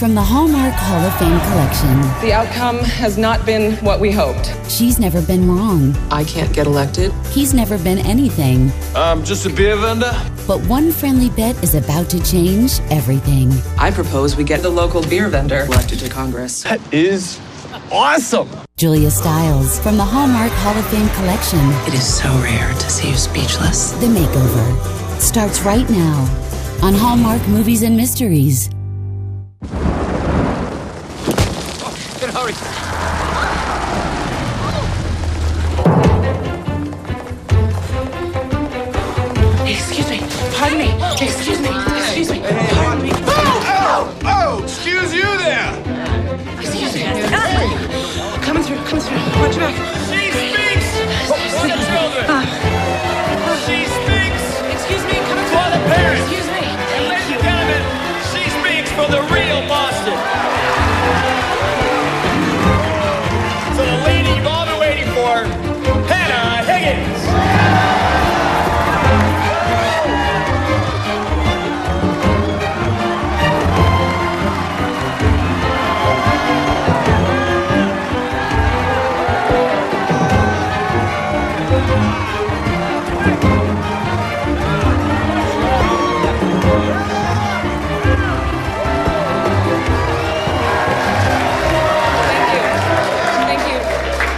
From the Hallmark Hall of Fame collection. The outcome has not been what we hoped. She's never been wrong. I can't get elected. He's never been anything. I'm just a beer vendor. But one friendly bet is about to change everything. I propose we get the local beer vendor elected to Congress. That is awesome. Julia Stiles from the Hallmark Hall of Fame collection. It is so rare to see you speechless. The Makeover starts right now on Hallmark Movies and Mysteries. Hurry. Excuse me. Pardon me. Excuse me. Excuse me. Pardon me. Oh, excuse you there. Excuse me. Coming through. Coming through. Watch your back. She speaks for the children. She speaks. Excuse me. Coming for through. the parents. Excuse me. And ladies and gentlemen, she speaks for the real Boston. So the lady you've all been waiting for, Hannah Higgins.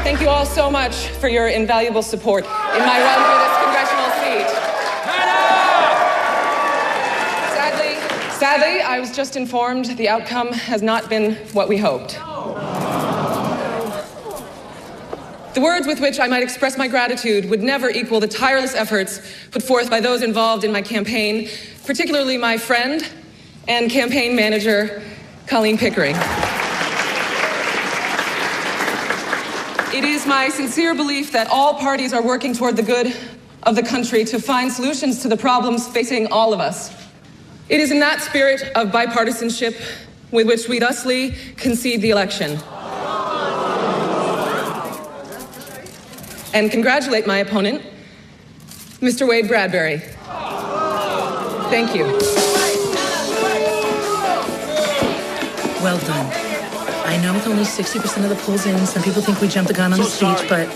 Thank you all so much for your invaluable support in my run for this congressional seat. Sadly, I was just informed the outcome has not been what we hoped. The words with which I might express my gratitude would never equal the tireless efforts put forth by those involved in my campaign, particularly my friend and campaign manager, Colleen Pickering. It is my sincere belief that all parties are working toward the good of the country to find solutions to the problems facing all of us. It is in that spirit of bipartisanship with which we thusly concede the election. And congratulate my opponent, Mr. Wade Bradbury. Thank you. Well done. I know with only 60% of the polls in, some people think we jumped the gun on the speech, but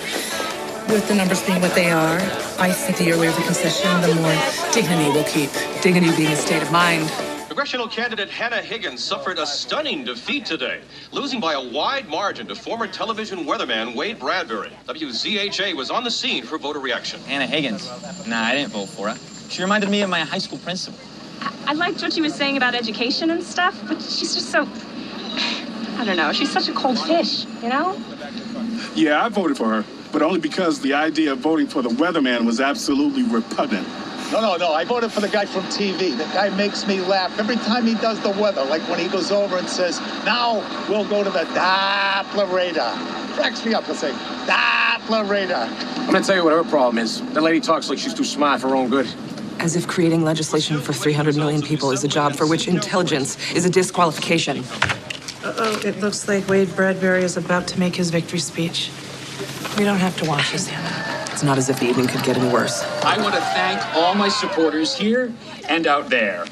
with the numbers being what they are, I think the earlier the concession, the more dignity we'll keep. Dignity being a state of mind. Congressional candidate Hannah Higgins suffered a stunning defeat today, losing by a wide margin to former television weatherman Wade Bradbury. WZHA was on the scene for voter reaction. Hannah Higgins. Nah, I didn't vote for her. She reminded me of my high school principal. I liked what she was saying about education and stuff, but she's just so... I don't know. She's such a cold fish, you know? Yeah, I voted for her, but only because the idea of voting for the weatherman was absolutely repugnant. No. I voted for the guy from TV. The guy makes me laugh every time he does the weather, like when he goes over and says, now we'll go to the Doppler radar. Cracks me up to say, Doppler radar. I'm gonna tell you what her problem is. That lady talks like she's too smart for her own good. As if creating legislation for 300 million people is a job for which intelligence is a disqualification. Uh-oh, it looks like Wade Bradbury is about to make his victory speech. We don't have to watch this, Hannah. It's not as if the evening could get any worse. I want to thank all my supporters here and out there.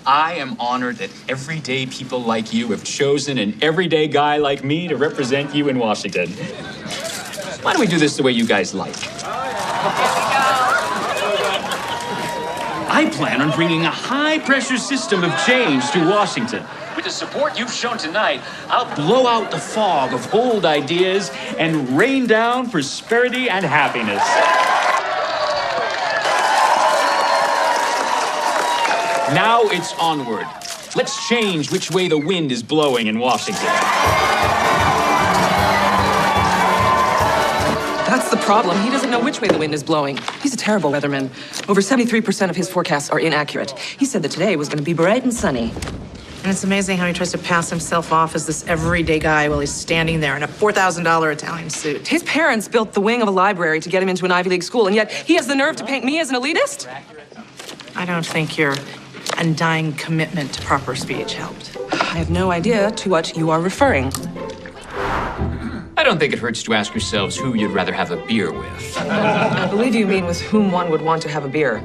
I am honored that everyday people like you have chosen an everyday guy like me to represent you in Washington. Why don't we do this the way you guys like? I plan on bringing a high-pressure system of change to Washington. With the support you've shown tonight, I'll blow out the fog of old ideas and rain down prosperity and happiness. Now it's onward. Let's change which way the wind is blowing in Washington. That's the problem. He doesn't know which way the wind is blowing. He's a terrible weatherman. Over 73% of his forecasts are inaccurate. He said that today was going to be bright and sunny. And it's amazing how he tries to pass himself off as this everyday guy while he's standing there in a $4,000 Italian suit. His parents built the wing of a library to get him into an Ivy League school, and yet he has the nerve to paint me as an elitist? I don't think your undying commitment to proper speech helped. I have no idea to what you are referring. I don't think it hurts to ask yourselves who you'd rather have a beer with. I believe you mean with whom one would want to have a beer.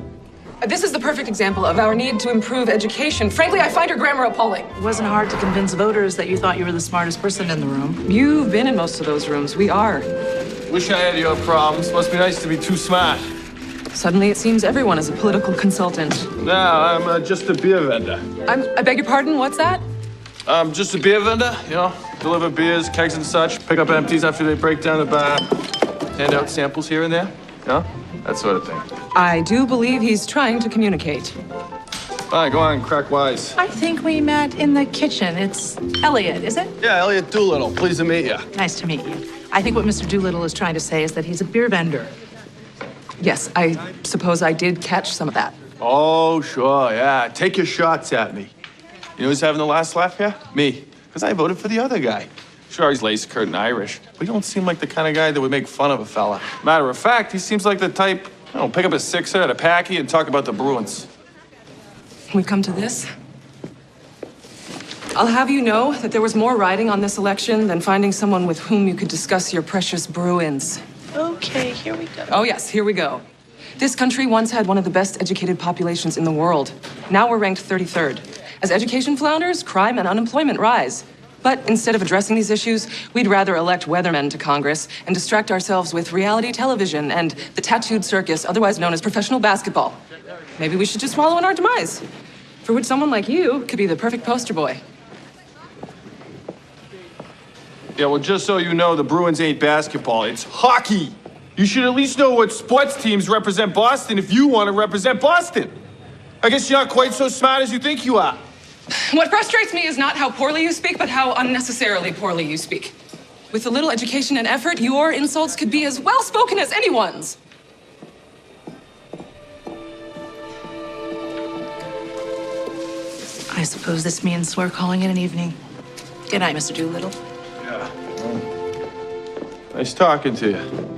This is the perfect example of our need to improve education. Frankly, I find her grammar appalling. It wasn't hard to convince voters that you thought you were the smartest person in the room. You've been in most of those rooms. We are. Wish I had your problems. Must be nice to be too smart. Suddenly, it seems everyone is a political consultant. No, I'm just a beer vendor. I beg your pardon, what's that? I'm just a beer vendor, you know, deliver beers, kegs and such, pick up empties after they break down the bar, hand out samples here and there, you know, that sort of thing. I do believe he's trying to communicate. Fine, go on, crack wise. I think we met in the kitchen. It's Elliot, is it? Yeah, Elliot Doolittle, pleased to meet you. Nice to meet you. I think what Mr. Doolittle is trying to say is that he's a beer vendor. Yes, I suppose I did catch some of that. Oh, sure, yeah. Take your shots at me. You know who's having the last laugh here? Me. Because I voted for the other guy. Sure, he's lace-skirt and Irish, but he don't seem like the kind of guy that would make fun of a fella. Matter of fact, he seems like the type, pick up a sixer at a packy and talk about the Bruins. We've come to this. I'll have you know that there was more riding on this election than finding someone with whom you could discuss your precious Bruins. Okay, here we go. Oh, yes, here we go. This country once had one of the best educated populations in the world. Now we're ranked 33rd. As education flounders, crime and unemployment rise. But instead of addressing these issues, we'd rather elect weathermen to Congress and distract ourselves with reality television and the tattooed circus, otherwise known as professional basketball. Maybe we should just wallow in our demise, for which someone like you could be the perfect poster boy. Yeah, well, just so you know, the Bruins ain't basketball, it's hockey. You should at least know what sports teams represent Boston if you want to represent Boston. I guess you're not quite so smart as you think you are. What frustrates me is not how poorly you speak, but how unnecessarily poorly you speak. With a little education and effort, your insults could be as well-spoken as anyone's. I suppose this means we're calling it an evening. Good night, Mr. Doolittle. Yeah. Nice talking to you.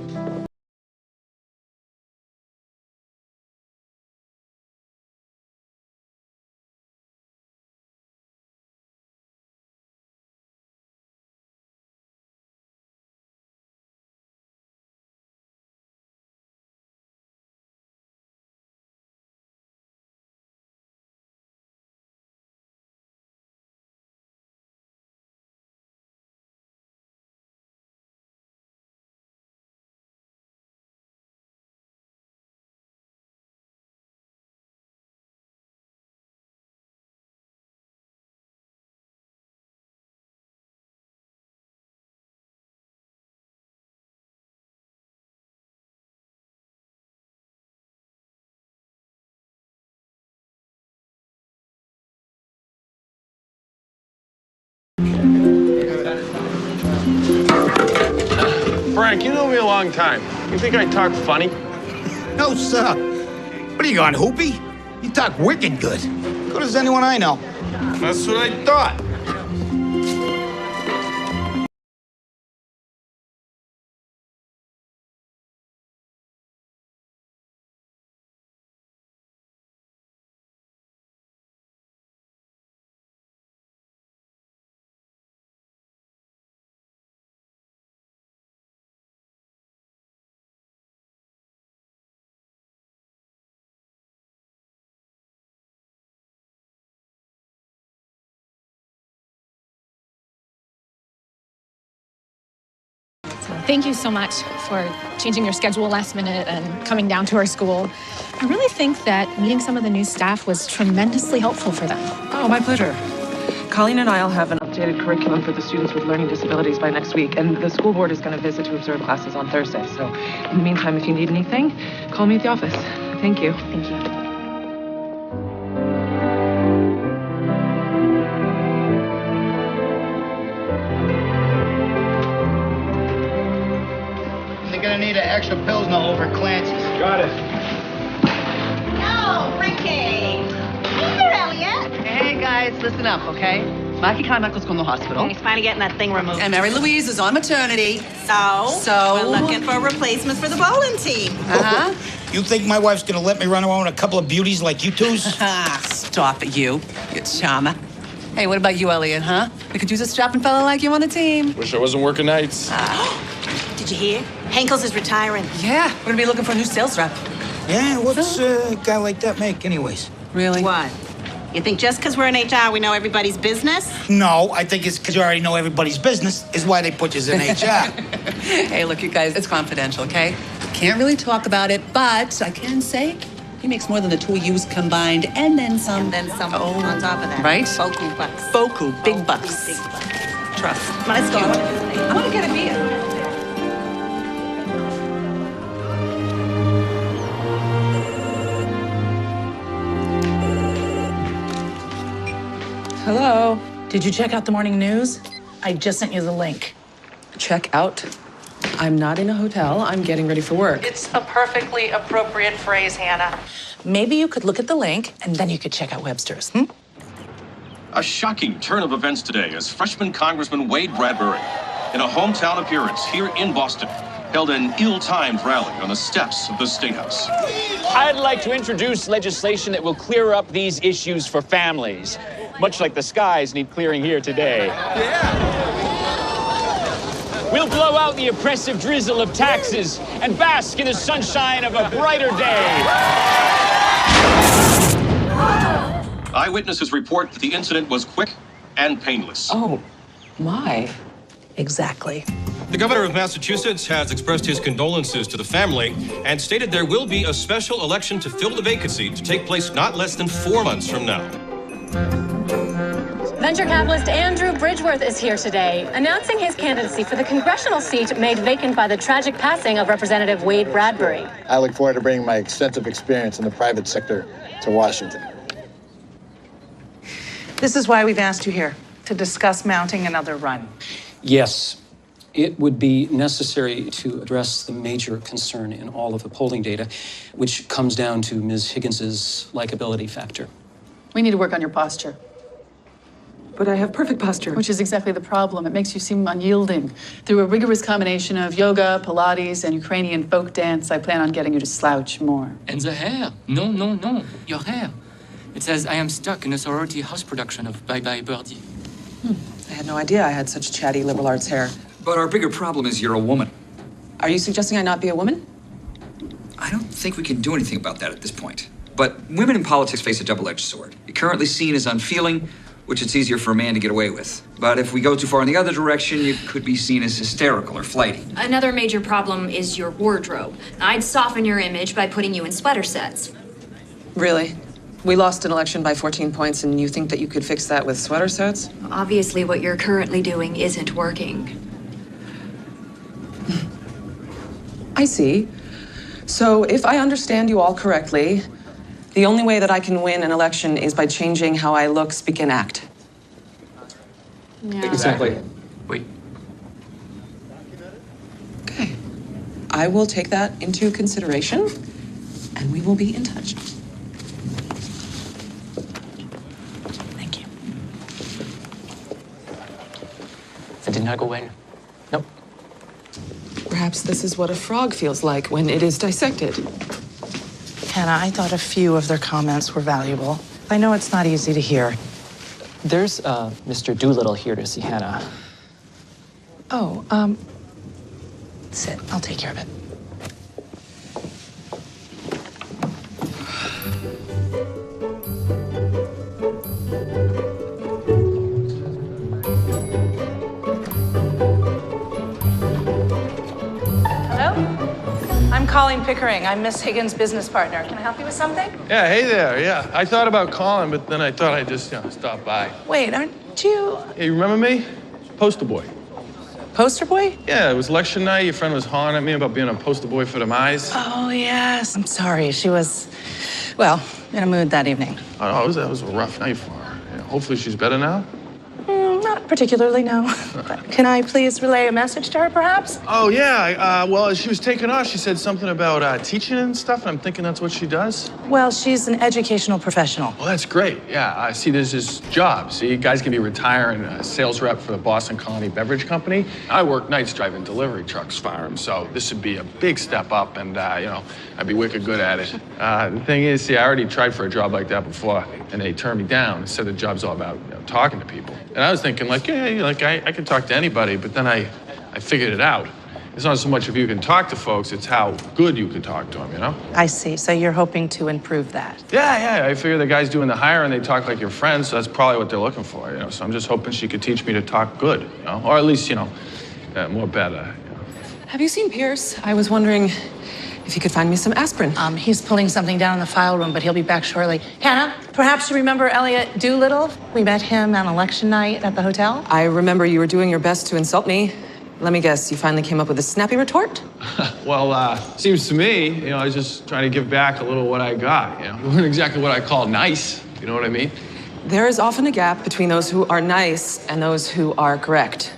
Frank, you know me a long time. You think I talk funny? No, sir. What are you on, Hoopy? You talk wicked good. Good as anyone I know. That's what I thought. Thank you so much for changing your schedule last minute and coming down to our school. I really think that meeting some of the new staff was tremendously helpful for them. Oh, my pleasure. Colleen and I will have an updated curriculum for the students with learning disabilities by next week, and the school board is going to visit to observe classes on Thursday. So in the meantime, if you need anything, call me at the office. Thank you. Thank you. Gonna need an extra Pilsner over Clancy's. Got it. No, Ricky. Hey there, Elliot. Hey, guys, listen up, okay? Mikey Carmichael's going to the hospital. He's finally getting that thing removed. And Mary Louise is on maternity. So we're looking for replacements for the bowling team. Uh-huh. You think my wife's gonna let me run around with a couple of beauties like you two's? Stop it, you charmer. Hey, what about you, Elliot, huh? We could use a strapping fella like you on the team. Wish I wasn't working nights. Did you hear? Henkel's is retiring. Yeah, we're gonna be looking for a new sales rep. Yeah, what's a guy like that make anyways? Really? What? You think just because we're in HR, we know everybody's business? No, I think it's because you already know everybody's business is why they put you in HR. Hey, look, you guys, it's confidential, okay? Can't really talk about it, but I can say he makes more than the two of yous combined, and then some. And then some on top of that. Right? Boku bucks. Boku, big bucks. Big bucks. Trust. Let's go. I want to get a beer. Hello. Did you check out the morning news? I just sent you the link. Check out. I'm not in a hotel. I'm getting ready for work. It's a perfectly appropriate phrase, Hannah. Maybe you could look at the link and then you could check out Webster's. A shocking turn of events today as freshman Congressman Wade Bradbury, in a hometown appearance here in Boston, held an ill-timed rally on the steps of the State House. I'd like to introduce legislation that will clear up these issues for families, much like the skies need clearing here today. We'll blow out the oppressive drizzle of taxes and bask in the sunshine of a brighter day. Eyewitnesses report that the incident was quick and painless. Oh, my. Exactly. The governor of Massachusetts has expressed his condolences to the family and stated there will be a special election to fill the vacancy to take place not less than 4 months from now. Venture capitalist Andrew Bridgeworth is here today, announcing his candidacy for the congressional seat made vacant by the tragic passing of Representative Wade Bradbury. I look forward to bringing my extensive experience in the private sector to Washington. This is why we've asked you here, to discuss mounting another run. Yes, it would be necessary to address the major concern in all of the polling data, which comes down to Ms. Higgins's likability factor. We need to work on your posture. But I have perfect posture. Which is exactly the problem. It makes you seem unyielding. Through a rigorous combination of yoga, Pilates, and Ukrainian folk dance, I plan on getting you to slouch more. And the hair. No, no, no. Your hair. It says, I am stuck in a sorority house production of Bye Bye Birdie. I had no idea I had such chatty liberal arts hair. But our bigger problem is you're a woman. Are you suggesting I not be a woman? I don't think we can do anything about that at this point. But women in politics face a double-edged sword. You're currently seen as unfeeling, which it's easier for a man to get away with. But if we go too far in the other direction, you could be seen as hysterical or flighty. Another major problem is your wardrobe. I'd soften your image by putting you in sweater sets. Really? We lost an election by 14 points, and you think that you could fix that with sweater sets? Obviously, what you're currently doing isn't working. I see. So if I understand you all correctly, the only way that I can win an election is by changing how I look, speak, and act. Yeah. Exactly. Wait. Okay. I will take that into consideration, and we will be in touch. Thank you. That did not go in. Nope. Perhaps this is what a frog feels like when it is dissected. Hannah, I thought a few of their comments were valuable. I know it's not easy to hear. There's Mr. Doolittle here to see Hannah. Oh, sit. I'll take care of it. I'm Colleen Pickering. I'm Miss Higgins' business partner. Can I help you with something? Yeah, hey there, yeah. I thought about calling, but then I thought I'd just, stop by. Wait, aren't you... Hey, you remember me? Poster boy. Poster boy? Yeah, it was election night. Your friend was hollering at me about being a poster boy for the Mize. Oh, yes. I'm sorry. She was, well, in a mood that evening. Oh, that was a rough night for her. Yeah, hopefully she's better now. Not particularly, no. But can I please relay a message to her, perhaps? Oh, yeah. Well, as she was taking off, she said something about teaching and stuff, and I'm thinking that's what she does. Well, she's an educational professional. Well, that's great. Yeah, I see there's this job. See, guys can be retiring a sales rep for the Boston Colony Beverage Company. I work nights driving delivery trucks for him, so this would be a big step up, and, I'd be wicked good at it. The thing is, see, I already tried for a job like that before, and they turned me down. Said the job's all about talking to people. And I was thinking, I could talk to anybody, but then I figured it out. it's not so much if you can talk to folks, it's how good you can talk to them, you know? I see. So you're hoping to improve that. Yeah, I figure the guy's doing the hiring, they talk like your friends, so that's probably what they're looking for, you know? So I'm just hoping she could teach me to talk good, you know? Or at least, you know, more better, you know? Have you seen Pierce? I was wondering if he could find me some aspirin. He's pulling something down in the file room, but he'll be back shortly. Hannah, perhaps you remember Elliot Doolittle? We met him on election night at the hotel. I remember you were doing your best to insult me. Let me guess, you finally came up with a snappy retort? Well, seems to me, you know, I was just trying to give back a little of what I got, you know? It wasn't exactly what I call nice, you know what I mean? There is often a gap between those who are nice and those who are correct.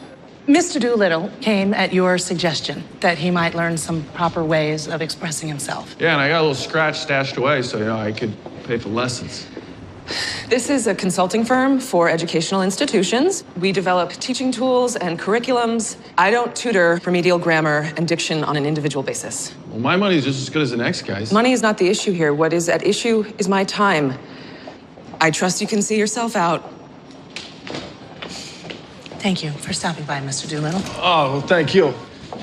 Mr. Doolittle came at your suggestion that he might learn some proper ways of expressing himself. Yeah, and I got a little scratch stashed away so, you know, I could pay for lessons. This is a consulting firm for educational institutions. We develop teaching tools and curriculums. I don't tutor remedial grammar and diction on an individual basis. Well, my money's just as good as the next guy's. Money is not the issue here. What is at issue is my time. I trust you can see yourself out. Thank you for stopping by, Mr. Doolittle. Oh, well, thank you.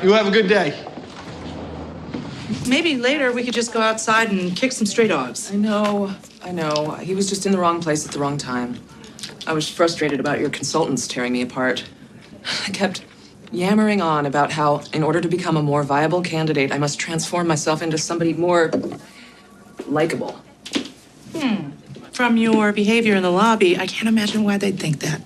You have a good day. Maybe later we could just go outside and kick some stray dogs. I know. He was just in the wrong place at the wrong time. I was frustrated about your consultants tearing me apart. I kept yammering on about how, in order to become a more viable candidate, I must transform myself into somebody more likable. From your behavior in the lobby, I can't imagine why they'd think that.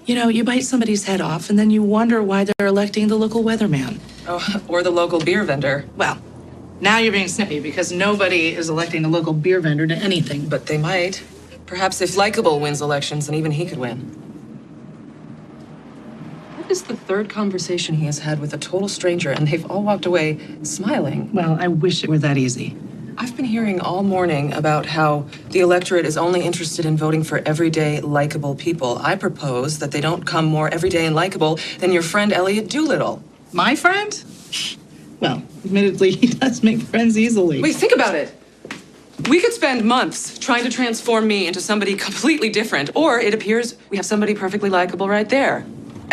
You know, you bite somebody's head off, and then you wonder why they're electing the local weatherman. Oh, or the local beer vendor. Well, now you're being snippy because nobody is electing a local beer vendor to anything. But they might. Perhaps if likable wins elections, then even he could win. What is the third conversation he has had with a total stranger, and they've all walked away smiling? Well, I wish it were that easy. I've been hearing all morning about how the electorate is only interested in voting for everyday, likable people. I propose that they don't come more everyday and likable than your friend Elliot Doolittle. My friend? Well, admittedly, he does make friends easily. Wait, think about it. We could spend months trying to transform me into somebody completely different, or it appears we have somebody perfectly likable right there.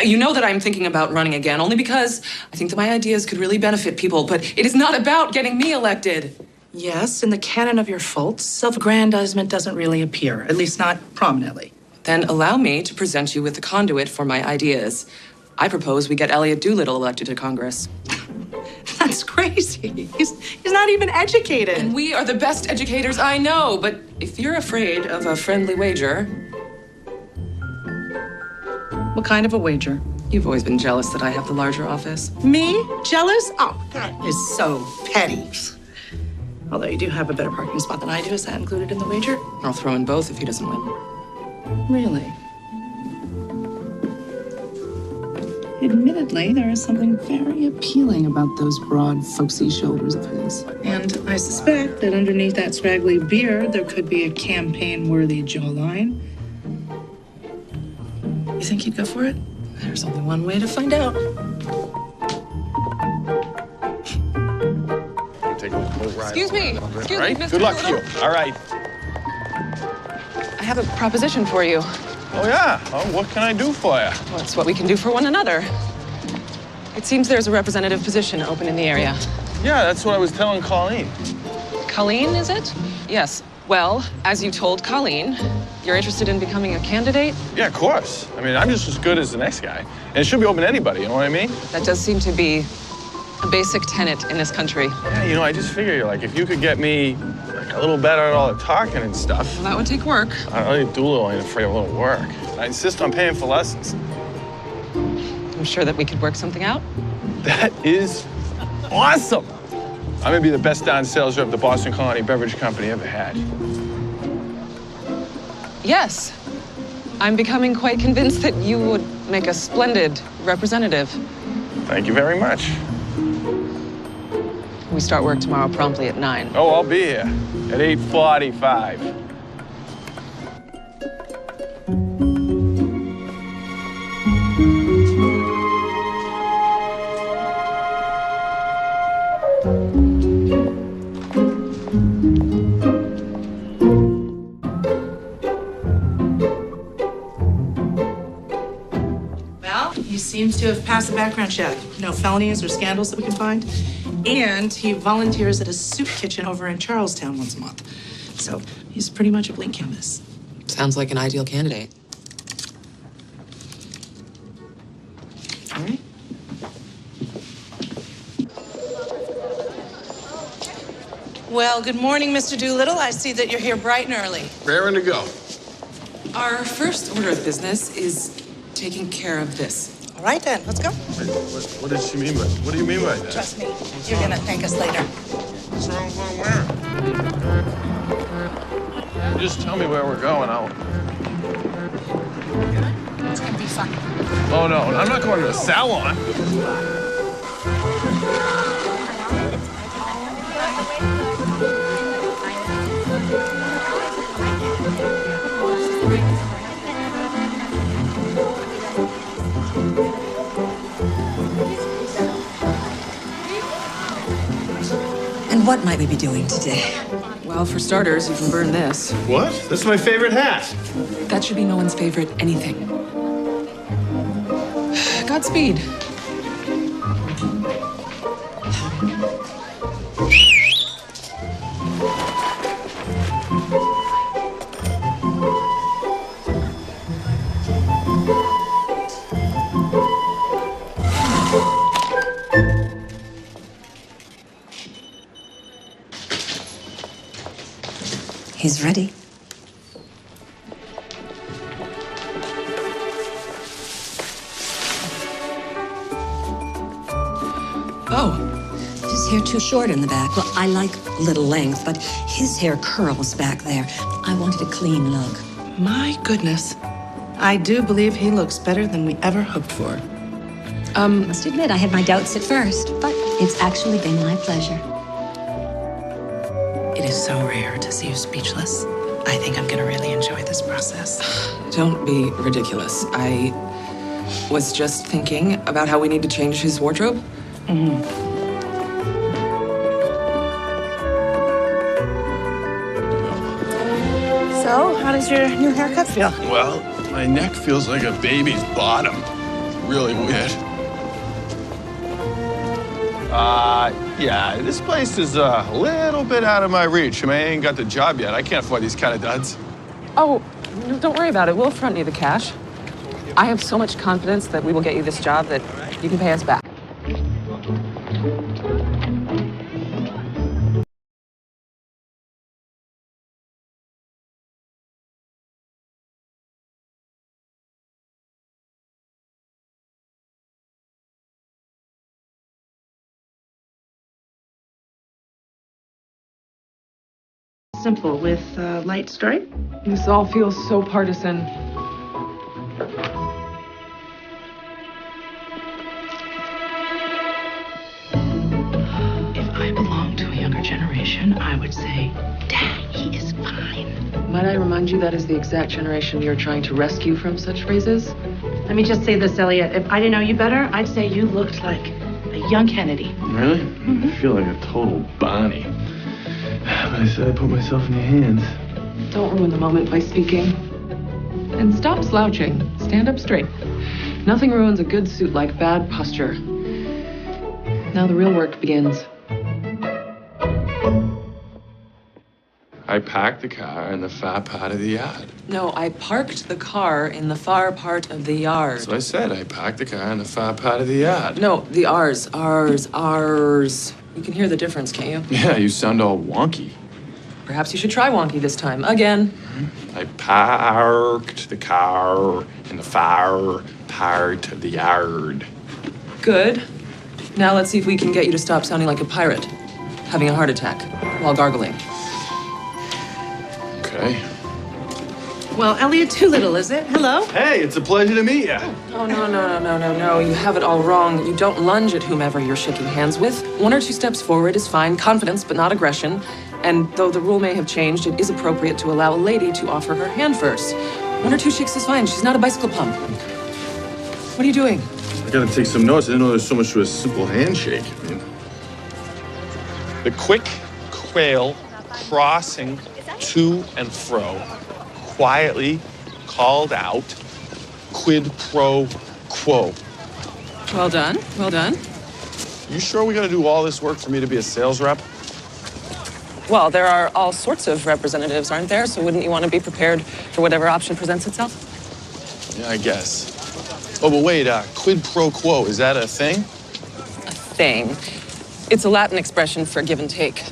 You know that I'm thinking about running again, only because I think that my ideas could really benefit people, but it is not about getting me elected. Yes, in the canon of your faults, self-aggrandizement doesn't really appear, at least not prominently. Then allow me to present you with the conduit for my ideas. I propose we get Elliot Doolittle elected to Congress. That's crazy. He's not even educated. And we are the best educators I know, but if you're afraid of a friendly wager... What kind of a wager? You've always been jealous that I have the larger office. Me? Jealous? Oh, that is so petty. Although you do have a better parking spot than I do. Is that included in the wager? I'll throw in both if he doesn't win. Really? Admittedly, there is something very appealing about those broad, folksy shoulders of his. And I suspect that underneath that scraggly beard, there could be a campaign-worthy jawline. You think he'd go for it? There's only one way to find out. Take a little boat ride. Excuse me, Mr. Good luck to you. Doolittle. All right. I have a proposition for you. Oh, yeah? Oh, what can I do for you? Well, it's what we can do for one another. It seems there's a representative position open in the area. Yeah, that's what I was telling Colleen. Colleen, is it? Yes. Well, as you told Colleen, you're interested in becoming a candidate? Yeah, of course. I mean, I'm just as good as the next guy. And it should be open to anybody, you know what I mean? That does seem to be a basic tenet in this country. Yeah, you know, I just figure, like, if you could get me, like, a little better at all the talking and stuff. Well, that would take work. I don't think Doolittle ain't afraid of a little work. I insist on paying for lessons. I'm sure that we could work something out. That is awesome. I'm gonna be the best darn sales rep the Boston Colony Beverage Company ever had. Yes. I'm becoming quite convinced that you would make a splendid representative. Thank you very much. We start work tomorrow promptly at 9. Oh, I'll be here at 8:45. He seems to have passed the background check. No felonies or scandals that we can find. And he volunteers at a soup kitchen over in Charlestown once a month. So he's pretty much a blank canvas. Sounds like an ideal candidate. All right. Well, good morning, Mr. Doolittle. I see that you're here bright and early. Raring to go. Our first order of business is taking care of this. All right, then. Let's go. Wait, what does she mean by? What do you mean by that? Trust me. You're going to thank us later. What's wrong where? Just tell me where we're going. It's going to be fun. Oh, no. I'm not going to the salon. And what might we be doing today? Well, for starters, you can burn this. What? That's my favorite hat. That should be no one's favorite anything. Godspeed. He's ready. Oh. His hair too short in the back. Well, I like little length, but his hair curls back there. I wanted a clean look. My goodness. I do believe he looks better than we ever hoped for. Must admit, I had my doubts at first, but it's actually been my pleasure. It is so rare to see you speechless. I think I'm gonna really enjoy this process. Don't be ridiculous. I was just thinking about how we need to change his wardrobe. So, how does your new haircut feel? Well, my neck feels like a baby's bottom. Really weird. Yeah, this place is a little bit out of my reach. I mean, I ain't got the job yet. I can't afford these kind of duds. Oh, no, don't worry about it. We'll front you the cash. I have so much confidence that we will get you this job that you can pay us back. Simple, with light stripe. This all feels so partisan. If I belonged to a younger generation, I would say, dang, he is fine. Might I remind you that is the exact generation you're trying to rescue from such phrases? Let me just say this, Elliot. If I didn't know you better, I'd say you looked like a young Kennedy. Really? I feel like a total Bonnie. But I said I put myself in your hands. Don't ruin the moment by speaking. And stop slouching. Stand up straight. Nothing ruins a good suit like bad posture. Now the real work begins. I parked the car in the far part of the yard. No, I parked the car in the far part of the yard. So I said I parked the car in the far part of the yard. No, the ours. You can hear the difference, can't you? Yeah, you sound all wonky. Perhaps you should try wonky this time. Again. I parked the car in the far part of the yard. Good. Now let's see if we can get you to stop sounding like a pirate, having a heart attack while gargling. Okay. Well, Elliot Doolittle, is it? Hello? Hey, it's a pleasure to meet you. Oh, no. You have it all wrong. You don't lunge at whomever you're shaking hands with. 1 or 2 steps forward is fine. Confidence, but not aggression. And though the rule may have changed, it is appropriate to allow a lady to offer her hand first. 1 or 2 shakes is fine. She's not a bicycle pump. What are you doing? I gotta take some notes. I didn't know there's so much to a simple handshake. I mean, the quick quail crossing to and fro, quietly called out, quid pro quo. Well done. Well done. You sure we gotta do all this work for me to be a sales rep? Well, there are all sorts of representatives, aren't there? So wouldn't you want to be prepared for whatever option presents itself? Yeah, I guess. Oh, but wait, quid pro quo, is that a thing? A thing. It's a Latin expression for give and take.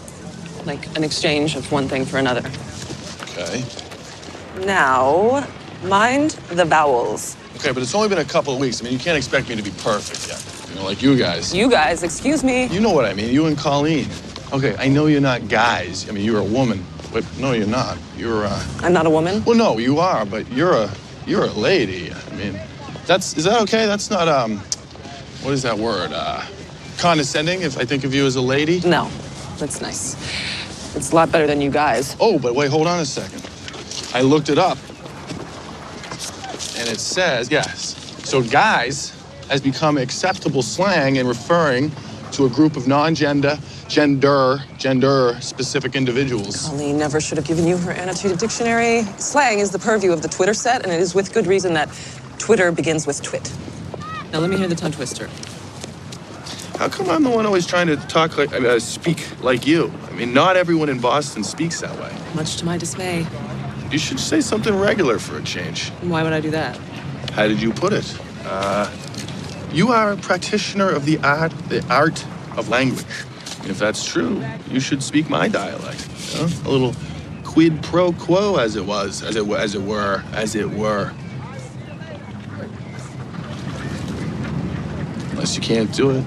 Like an exchange of one thing for another. Okay. Now, mind the vowels. Okay, but it's only been a couple of weeks. I mean, you can't expect me to be perfect yet. You know, like you guys. You guys, excuse me. You know what I mean, you and Colleen. Okay, I know you're not guys. I mean, you're a woman. But no, you're not. You're, I'm not a woman? Well, no, you are, but you're a lady. I mean, is that okay? That's not, what is that word? Condescending, if I think of you as a lady? No, that's nice. It's a lot better than you guys. Oh, but wait, hold on a second. I looked it up. And it says, yes. So guys has become acceptable slang in referring to a group of gender-specific individuals. Colleen never should have given you her annotated dictionary. Slang is the purview of the Twitter set, and it is with good reason that Twitter begins with twit. Now let me hear the tongue twister. How come I'm the one always trying to talk like, speak like you? I mean, not everyone in Boston speaks that way. Much to my dismay. You should say something regular for a change. Why would I do that? How did you put it? You are a practitioner of the art of language. If that's true, you should speak my dialect. You know? A little quid pro quo, as it were. Unless you can't do it.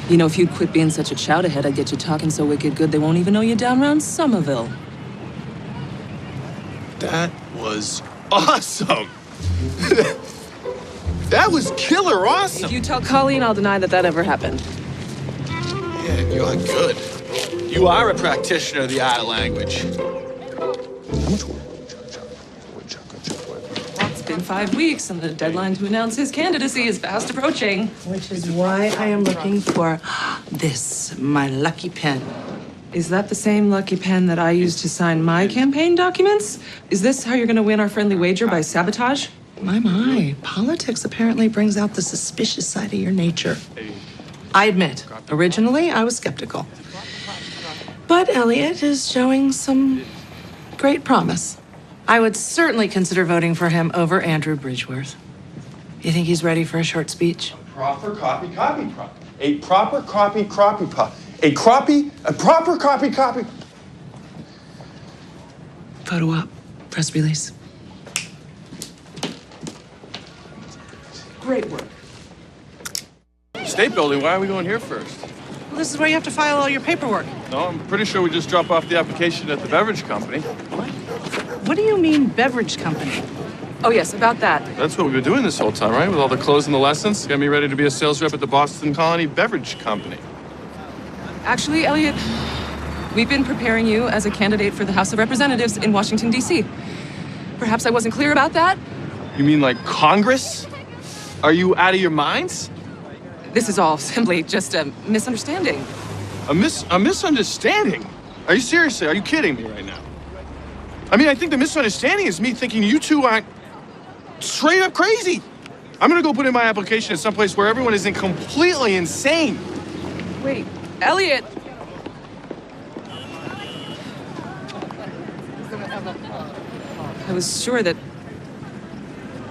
You know, if you'd quit being such a chowderhead, I'd get you talking so wicked good they won't even know you're down around Somerville. That was awesome. That was killer awesome. If you tell Colleen, I'll deny that ever happened. Yeah, you're good. You are a practitioner of the art of language. How much work? It's been 5 weeks, and the deadline to announce his candidacy is fast approaching. Which is why I am looking for this, my lucky pen. Is that the same lucky pen that I used to sign my campaign documents? Is this how you're going to win our friendly wager, by sabotage? My. Politics apparently brings out the suspicious side of your nature. I admit, originally I was skeptical. But Elliot is showing some great promise. I would certainly consider voting for him over Andrew Bridgeworth. You think he's ready for a short speech? Proper copy. A proper copy. A proper copy. Photo op, press release. Great work. State building, why are we going here first? Well, this is where you have to file all your paperwork. No, I'm pretty sure we just drop off the application at the beverage company. What do you mean, beverage company? Oh, yes, about that. That's what we've been doing this whole time, right? With all the clothes and the lessons. Got me ready to be a sales rep at the Boston Colony Beverage Company. Actually, Elliot, we've been preparing you as a candidate for the House of Representatives in Washington, D.C. Perhaps I wasn't clear about that? You mean like Congress? Are you out of your minds? This is all simply just a misunderstanding. A misunderstanding? Are you seriously? Are you kidding me right now? I mean, I think the misunderstanding is me thinking you two aren't straight up crazy. I'm gonna go put in my application at someplace where everyone isn't completely insane. Wait, Elliot! I was sure that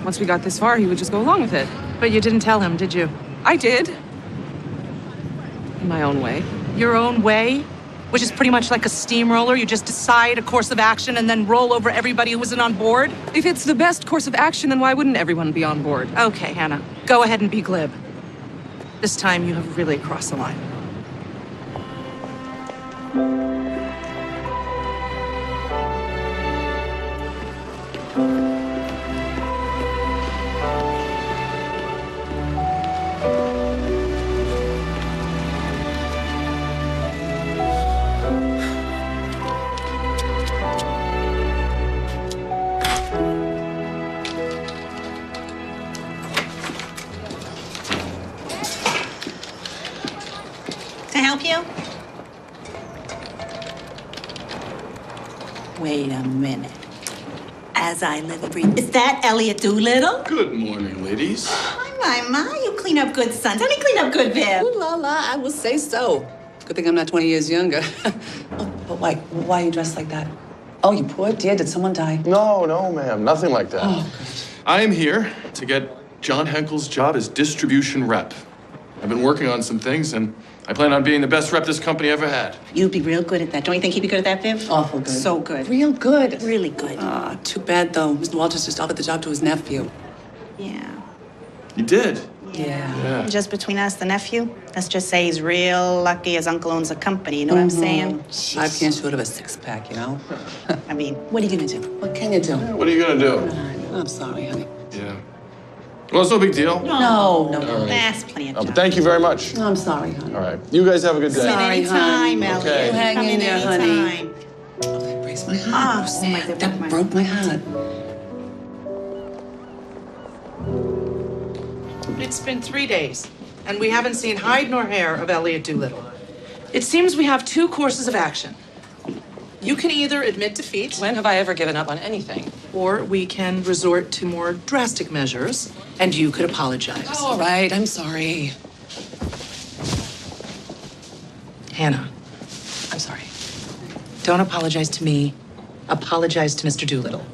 once we got this far, he would just go along with it. But you didn't tell him, did you? I did. In my own way. Your own way? Which is pretty much like a steamroller. You just decide a course of action and then roll over everybody who isn't on board? If it's the best course of action, then why wouldn't everyone be on board? Okay, Hannah. Go ahead and be glib. This time you have really crossed the line. To help you? Wait a minute. As I live and breathe. Is that Elliot Doolittle? Good morning, ladies. My, you clean up good, sons. Honey, clean up good, Viv. Ooh la la, I will say so. Good thing I'm not 20 years younger. Oh, but why are you dressed like that? Oh, you poor dear, did someone die? No, ma'am, nothing like that. Oh, I am here to get John Henkel's job as distribution rep. I've been working on some things, and I plan on being the best rep this company ever had. You'd be real good at that. Don't you think he'd be good at that, Viv? Awful good. So good. Real good. Really good. Too bad, though. Mr. Walters just offered the job to his nephew. Yeah. You did? Yeah. Just between us, the nephew, let's just say he's real lucky his uncle owns a company. You know what I'm saying? 5 cans short of a 6-pack, you know? I mean, what are you gonna do? What can you do? What are you gonna do? I'm sorry, honey. Yeah. Well, it's no big deal. No. All right. That's plenty of But thank you very much. No, I'm sorry, honey. All right. You guys have a good day. Anytime, Elliot. Okay. You hang Come in there, honey. anytime. Oh, that breaks my heart. Oh, my God. That broke my heart. It's been 3 days, and we haven't seen hide nor hair of Elliot Doolittle. It seems we have 2 courses of action. You can either admit defeat. When have I ever given up on anything? Or we can resort to more drastic measures, and you could apologize. Oh, all right, I'm sorry. Hannah, I'm sorry. Don't apologize to me. Apologize to Mr. Doolittle.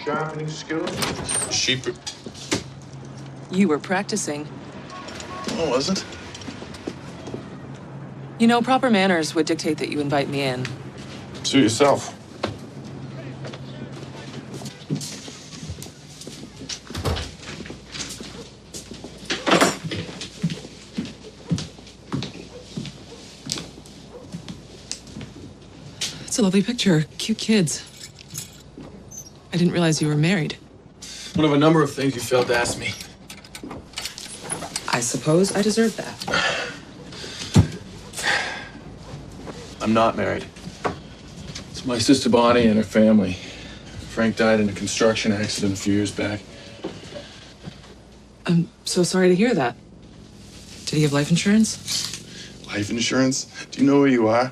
Sharpening skills. Sheep. You were practicing. Oh, wasn't? You know, proper manners would dictate that you invite me in. Suit yourself. It's a lovely picture. Cute kids. I didn't realize you were married. One of a number of things you failed to ask me. I suppose I deserve that. I'm not married. It's my sister Bonnie and her family. Frank died in a construction accident a few years back. I'm so sorry to hear that. Did he have life insurance? Life insurance? Do you know where you are?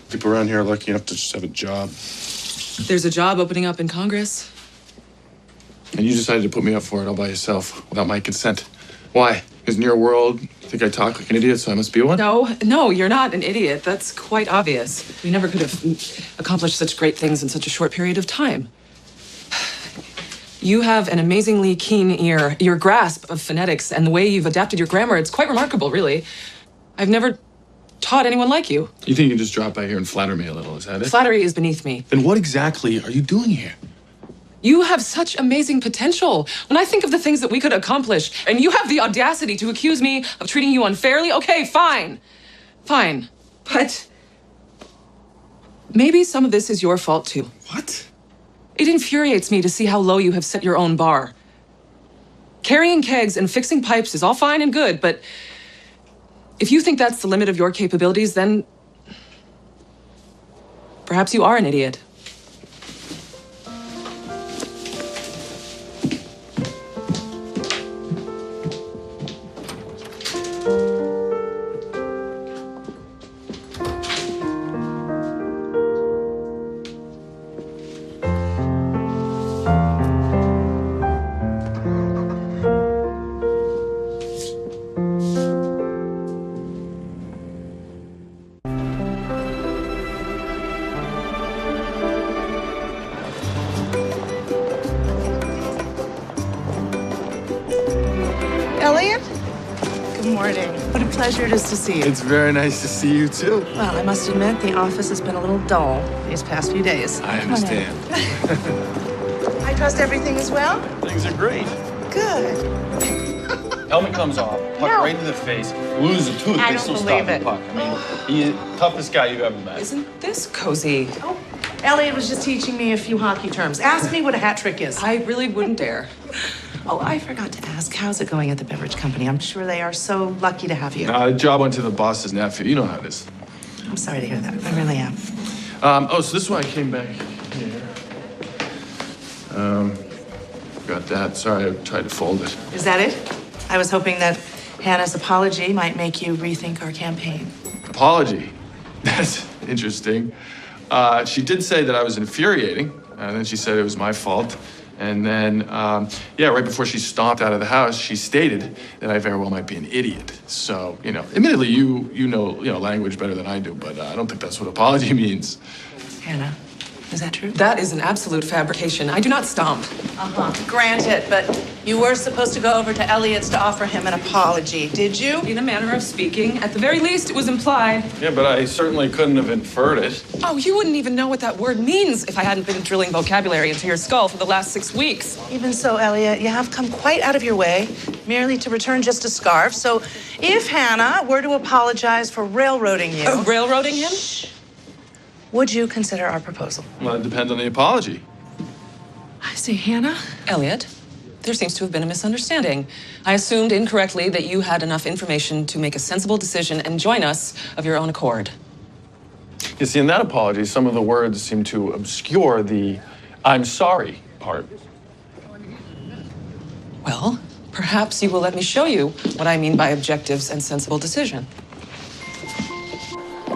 People around here are lucky enough to just have a job. There's a job opening up in Congress. And you decided to put me up for it all by yourself, without my consent. Why? Because in your world, you think I talk like an idiot, so I must be one? No, you're not an idiot. That's quite obvious. We never could have accomplished such great things in such a short period of time. You have an amazingly keen ear. Your grasp of phonetics and the way you've adapted your grammar, it's quite remarkable, really. I've never taught anyone like you. You think you can just drop by here and flatter me a little, is that it? Flattery is beneath me. Then what exactly are you doing here? You have such amazing potential. When I think of the things that we could accomplish, and you have the audacity to accuse me of treating you unfairly, okay, fine. Fine. But maybe some of this is your fault, too. What? It infuriates me to see how low you have set your own bar. Carrying kegs and fixing pipes is all fine and good, but if you think that's the limit of your capabilities, then perhaps you are an idiot. Elliot? Good morning. What a pleasure it is to see you. It's very nice to see you, too. Well, I must admit, the office has been a little dull these past few days. I understand. I trust everything is well? Things are great. Good. Helmet comes off, puck right into the face, lose a tooth, I they don't still stop believe the it. puck. I mean, he's the toughest guy you've ever met. Isn't this cozy? Oh, Elliot was just teaching me a few hockey terms. Ask me what a hat trick is. I really wouldn't dare. Oh, I forgot to ask, how's it going at the beverage company? I'm sure they are so lucky to have you. The job went to the boss's nephew. You know how it is. I'm sorry to hear that. I really am. So this is why I came back here. Got that. Sorry, I tried to fold it. Is that it? I was hoping that Hannah's apology might make you rethink our campaign. Apology. That's interesting. She did say that I was infuriating, and then she said it was my fault. And then, right before she stomped out of the house, she stated that I very well might be an idiot. So, admittedly, you know language better than I do, but I don't think that's what apology means. Hannah, is that true? That is an absolute fabrication. I do not stomp. Granted, but you were supposed to go over to Elliot's to offer him an apology, did you? In a manner of speaking. At the very least, it was implied. Yeah, but I certainly couldn't have inferred it. Oh, you wouldn't even know what that word means if I hadn't been drilling vocabulary into your skull for the last 6 weeks. Even so, Elliot, you have come quite out of your way merely to return just a scarf. So if Hannah were to apologize for railroading you... Railroading him? Would you consider our proposal? Well, it depends on the apology. I see, Hannah. Elliot, there seems to have been a misunderstanding. I assumed incorrectly that you had enough information to make a sensible decision and join us of your own accord. You see, in that apology, some of the words seem to obscure the "I'm sorry" part. Well, perhaps you will let me show you what I mean by objectives and sensible decision.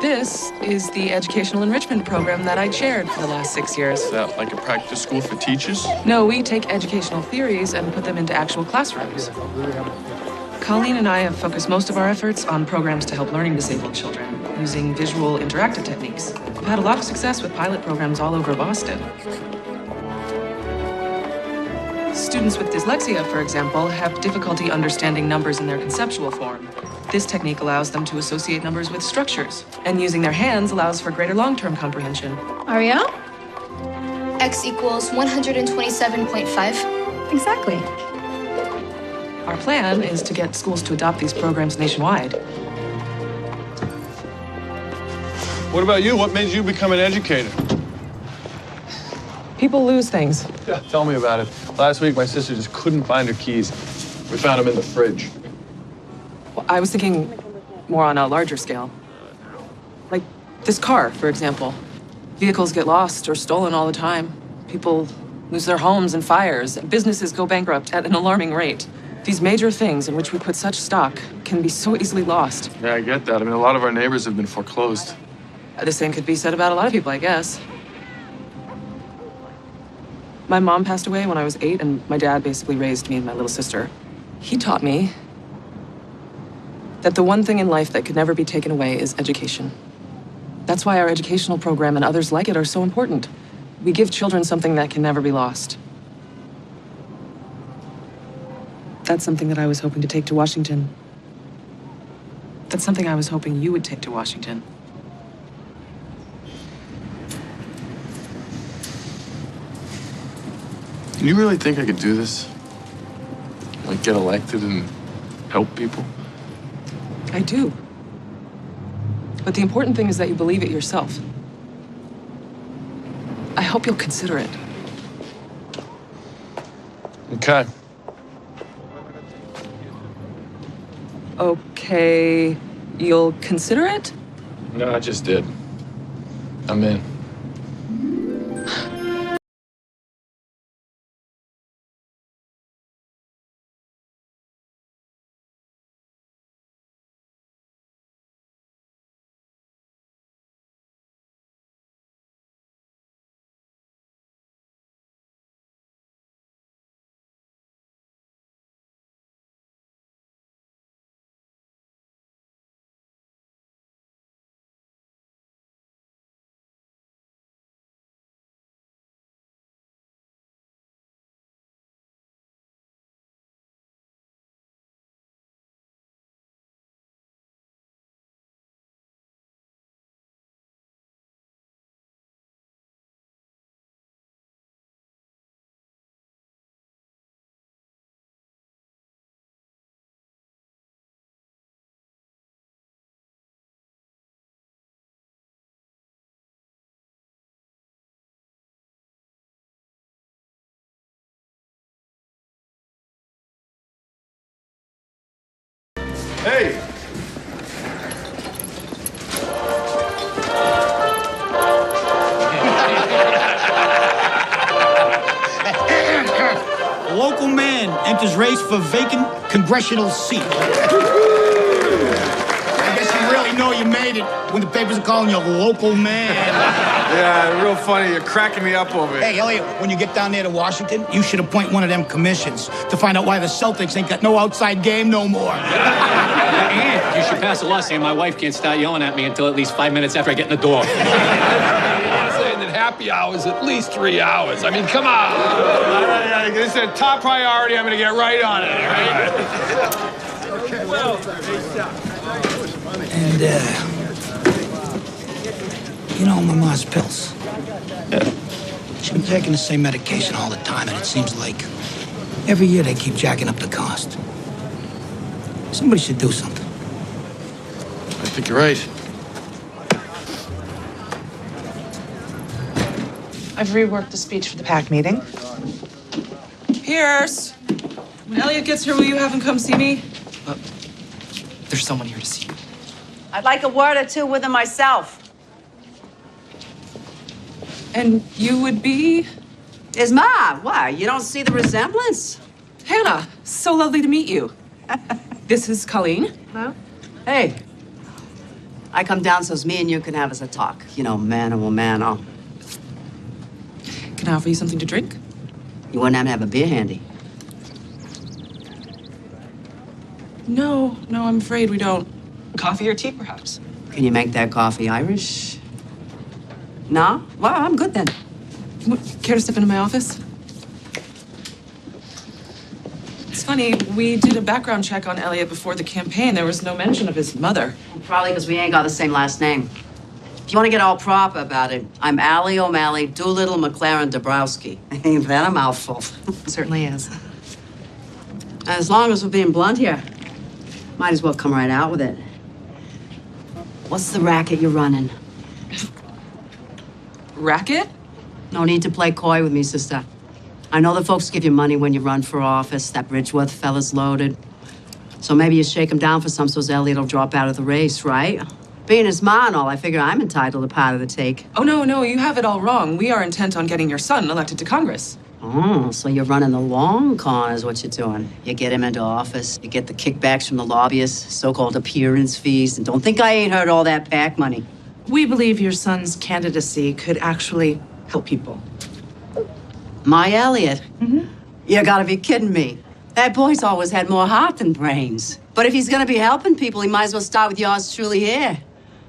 This is the educational enrichment program that I chaired for the last 6 years. Is that like a practice school for teachers? No, we take educational theories and put them into actual classrooms. Colleen and I have focused most of our efforts on programs to help learning disabled children using visual interactive techniques. We've had a lot of success with pilot programs all over Boston. Students with dyslexia, for example, have difficulty understanding numbers in their conceptual form. This technique allows them to associate numbers with structures, and using their hands allows for greater long-term comprehension. Ariel? X equals 127.5. Exactly. Our plan is to get schools to adopt these programs nationwide. What about you? What made you become an educator? People lose things. Yeah, tell me about it. Last week, my sister just couldn't find her keys. We found them in the fridge. Well, I was thinking more on a larger scale. Like this car, for example. Vehicles get lost or stolen all the time. People lose their homes in fires. Businesses go bankrupt at an alarming rate. These major things in which we put such stock can be so easily lost. Yeah, I get that. I mean, a lot of our neighbors have been foreclosed. The same could be said about a lot of people, I guess. My mom passed away when I was 8, and my dad basically raised me and my little sister. He taught me that the one thing in life that could never be taken away is education. That's why our educational program and others like it are so important. We give children something that can never be lost. That's something that I was hoping to take to Washington. That's something I was hoping you would take to Washington. Do you really think I could do this? Like, get elected and help people? I do. But the important thing is that you believe it yourself. I hope you'll consider it. Okay. Okay, you'll consider it? No, I just did. I'm in. Hey! A local man enters race for vacant congressional seat. I guess you really know you made it when the papers are calling you a local man. Yeah, real funny. You're cracking me up over it. Hey, Elliot, when you get down there to Washington, you should appoint one of them commissions to find out why the Celtics ain't got no outside game no more. And you should pass a law saying my wife can't start yelling at me until at least 5 minutes after I get in the door. Saying that happy hour is at least 3 hours. I mean, come on. This is a top priority. I'm going to get right on it, all right? And, you know, my mom's pills. Yeah. She's been taking the same medication all the time, and it seems like every year they keep jacking up the cost. Somebody should do something. I think you're right. I've reworked the speech for the PAC meeting. Pierce! When Elliot gets here, will you have him come see me? There's someone here to see you. I'd like a word or two with him myself. And you would be? His ma. Why? You don't see the resemblance? Hannah, so lovely to meet you. This is Colleen. Hello? Hey. I come down so's me and you can have us a talk. You know, man or woman. Oh. Can I offer you something to drink? You wouldn't happen to have a beer handy? No, I'm afraid we don't. Coffee or tea, perhaps? Can you make that coffee Irish? No? Well, I'm good then. Care to step into my office? It's funny, we did a background check on Elliot before the campaign. There was no mention of his mother. Probably because we ain't got the same last name. If you want to get all proper about it, I'm Allie O'Malley Doolittle McLaren Dabrowski. Ain't that a mouthful? Certainly is. As long as we're being blunt here, might as well come right out with it. What's the racket you're running? Racket? No need to play coy with me, sister. I know the folks give you money when you run for office. That Bridgeworth fella's loaded. So maybe you shake him down for some so's Elliot will drop out of the race, right? Being his ma and all, I figure I'm entitled to part of the take. Oh, no, you have it all wrong. We are intent on getting your son elected to Congress. Oh, so you're running the long con is what you're doing. You get him into office, you get the kickbacks from the lobbyists, so-called appearance fees, and don't think I ain't heard all that PAC money. We believe your son's candidacy could actually help people. My Elliot? Mm-hmm. You gotta be kidding me. That boy's always had more heart than brains. But if he's gonna be helping people, he might as well start with yours truly here.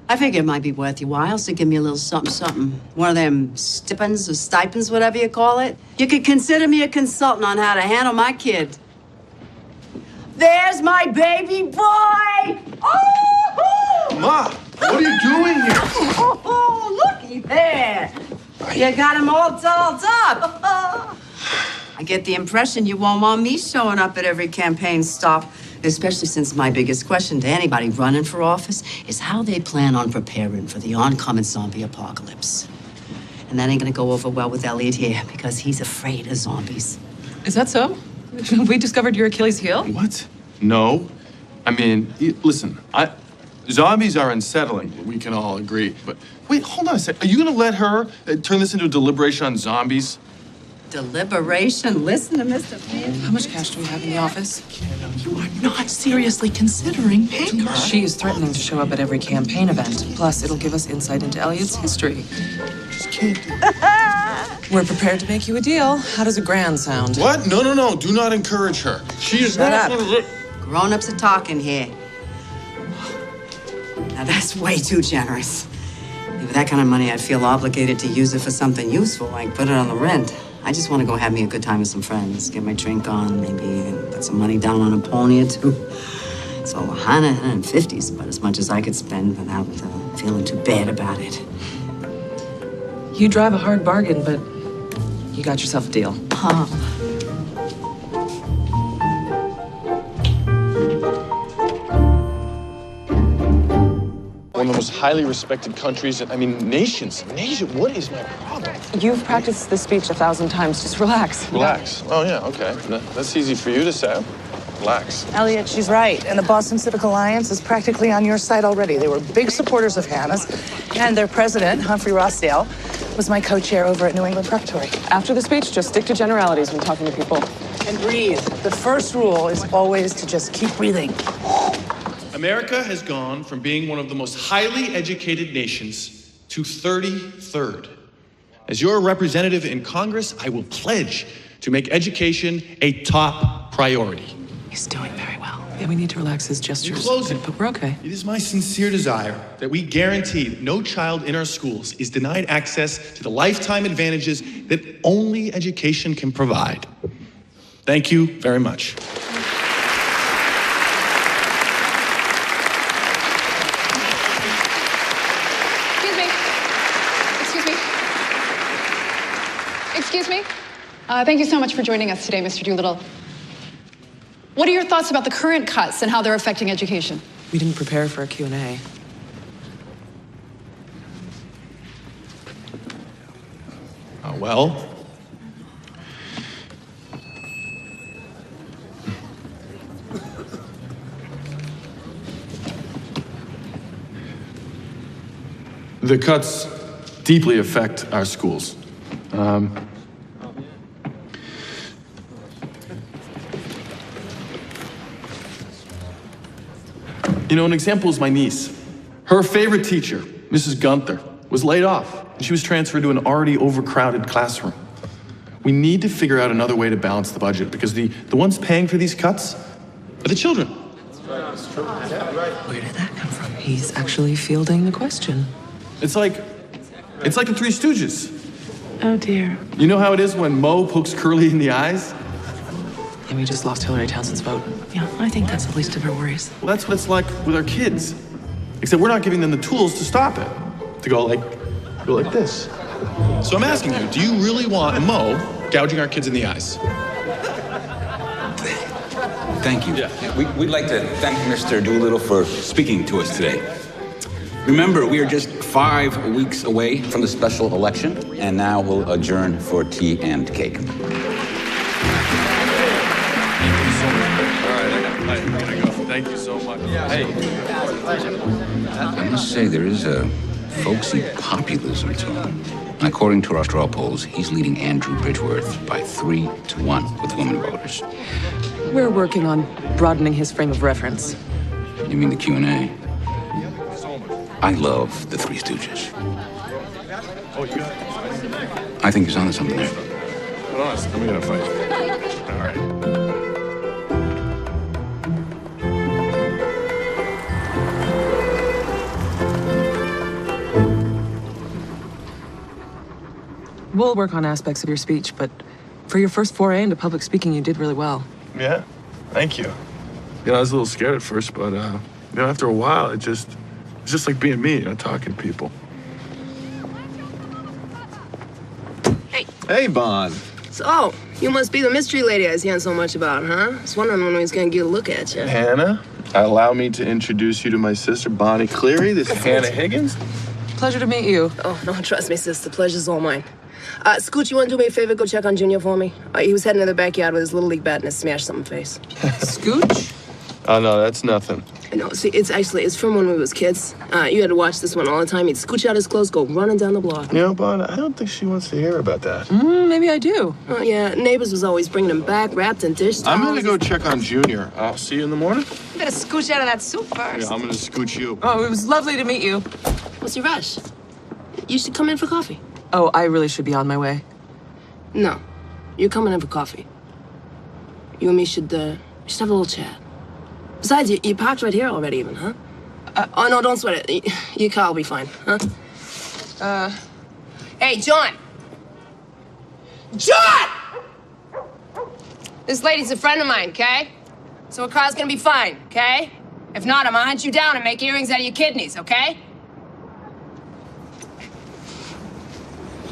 I figure it might be worth your while, so give me a little something. One of them stipends or stipends, whatever you call it. You could consider me a consultant on how to handle my kid. There's my baby boy! Oh! Ma, what are you doing here? Oh, looky there. You got him all dolled up. I get the impression you won't want me showing up at every campaign stop, especially since my biggest question to anybody running for office is how they plan on preparing for the oncoming zombie apocalypse. And that ain't gonna go over well with Elliot here because he's afraid of zombies. Is that so? We discovered your Achilles heel? What? No. I mean, listen, zombies are unsettling. We can all agree. But wait, hold on a sec. Are you going to let her turn this into a deliberation on zombies? Deliberation? Listen to Mr. Finn. How much cash do we have in the office? You are not seriously considering paying her. She is threatening to show up at every campaign event. Plus, it'll give us insight into Elliot's history. Just can't. We're prepared to make you a deal. How does a grand sound? What? No. Do not encourage her. She is Shut not... up. Grown-ups are talking here. Now, that's way too generous. With that kind of money, I'd feel obligated to use it for something useful, like put it on the rent. I just want to go have me a good time with some friends, get my drink on, maybe put some money down on a pony or two. So 150's about as much as I could spend without feeling too bad about it. You drive a hard bargain, but you got yourself a deal. One of the most highly respected countries, nations. What is my problem? You've practiced this speech 1,000 times. Just relax. Relax. Oh, yeah, okay. That's easy for you to say. Relax. Elliot, she's right. And the Boston Civic Alliance is practically on your side already. They were big supporters of Hannah's. And their president, Humphrey Rossdale, was my co-chair over at New England Preparatory. After the speech, just stick to generalities when talking to people. And breathe. The first rule is always to just keep breathing. America has gone from being one of the most highly educated nations to 33rd. As your representative in Congress, I will pledge to make education a top priority. He's doing very well. Yeah, we need to relax his gestures. In closing, but we're okay. It is my sincere desire that we guarantee that no child in our schools is denied access to the lifetime advantages that only education can provide. Thank you very much. Excuse me. Thank you so much for joining us today, Mr. Doolittle. What are your thoughts about the current cuts and how they're affecting education? We didn't prepare for a Q&A. Well, the cuts deeply affect our schools. You know, an example is my niece. Her favorite teacher, Mrs. Gunther, was laid off. She was transferred to an already overcrowded classroom. We need to figure out another way to balance the budget because the ones paying for these cuts are the children. Where did that come from? He's actually fielding the question. It's like the Three Stooges. Oh, dear. You know how it is when Mo pokes Curly in the eyes? And we just lost Hillary Townsend's vote. Yeah, I think that's the least of our worries. Well, that's what it's like with our kids. Except we're not giving them the tools to stop it. To go like this. So I'm asking you, do you really want Mo gouging our kids in the eyes? Thank you. Yeah. We'd like to thank Mr. Doolittle for speaking to us today. Remember, we are just 5 weeks away from the special election, and now we'll adjourn for tea and cake. Thank you so much. Hey. I must say, there is a folksy populism to him. According to our straw polls, he's leading Andrew Bridgeworth by 3-1 with women voters. We're working on broadening his frame of reference. You mean the Q&A? I love the Three Stooges. Oh, you got it. I think he's onto something there. Hold on, I'm gonna fight. All right. We'll work on aspects of your speech, but for your first foray into public speaking, you did really well. Yeah, thank you. You know, I was a little scared at first, but you know, after a while, it's just like being me, you know, talking to people. Hey. Hey, Bon. So, you must be the mystery lady I was hearing so much about, huh? I was wondering when we was gonna get a look at you. Hannah, allow me to introduce you to my sister, Bonnie Cleary. This is Hannah Higgins. Pleasure to meet you. Oh, no, trust me, sis. The pleasure's all mine. Scooch, you want to do me a favor? Go check on Junior for me. He was heading to the backyard with his Little League bat and a smashed something face. Scooch? Oh, no, that's nothing. No, see, it's from when we was kids. You had to watch this one all the time. He'd scooch out his clothes, go running down the block. You know, Bon, I don't think she wants to hear about that. Maybe I do. Oh, yeah, neighbors was always bringing him back, wrapped in dish towels. I'm gonna go check on Junior. I'll see you in the morning. You better scooch out of that soup first. Yeah, I'm gonna scooch you. Oh, it was lovely to meet you. What's your rush? You should come in for coffee. Oh, I really should be on my way. No, you're coming in for coffee. You and me should have a little chat. Besides, you parked right here already even, huh? Oh, no, don't sweat it. Your car will be fine, huh? Hey, John! John! This lady's a friend of mine, okay? So her car's gonna be fine, okay? If not, I'm gonna hunt you down and make earrings out of your kidneys, okay?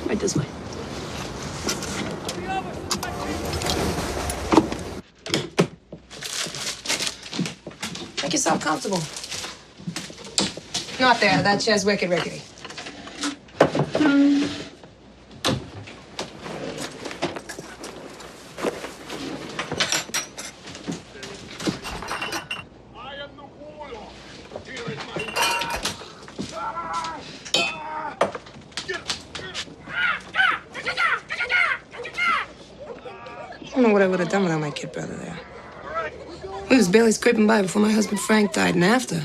Right this way. Make yourself comfortable. Not there. That chair's wicked rickety. don't know what I would have done without my kid brother there. He was barely scraping by before my husband Frank died, and after.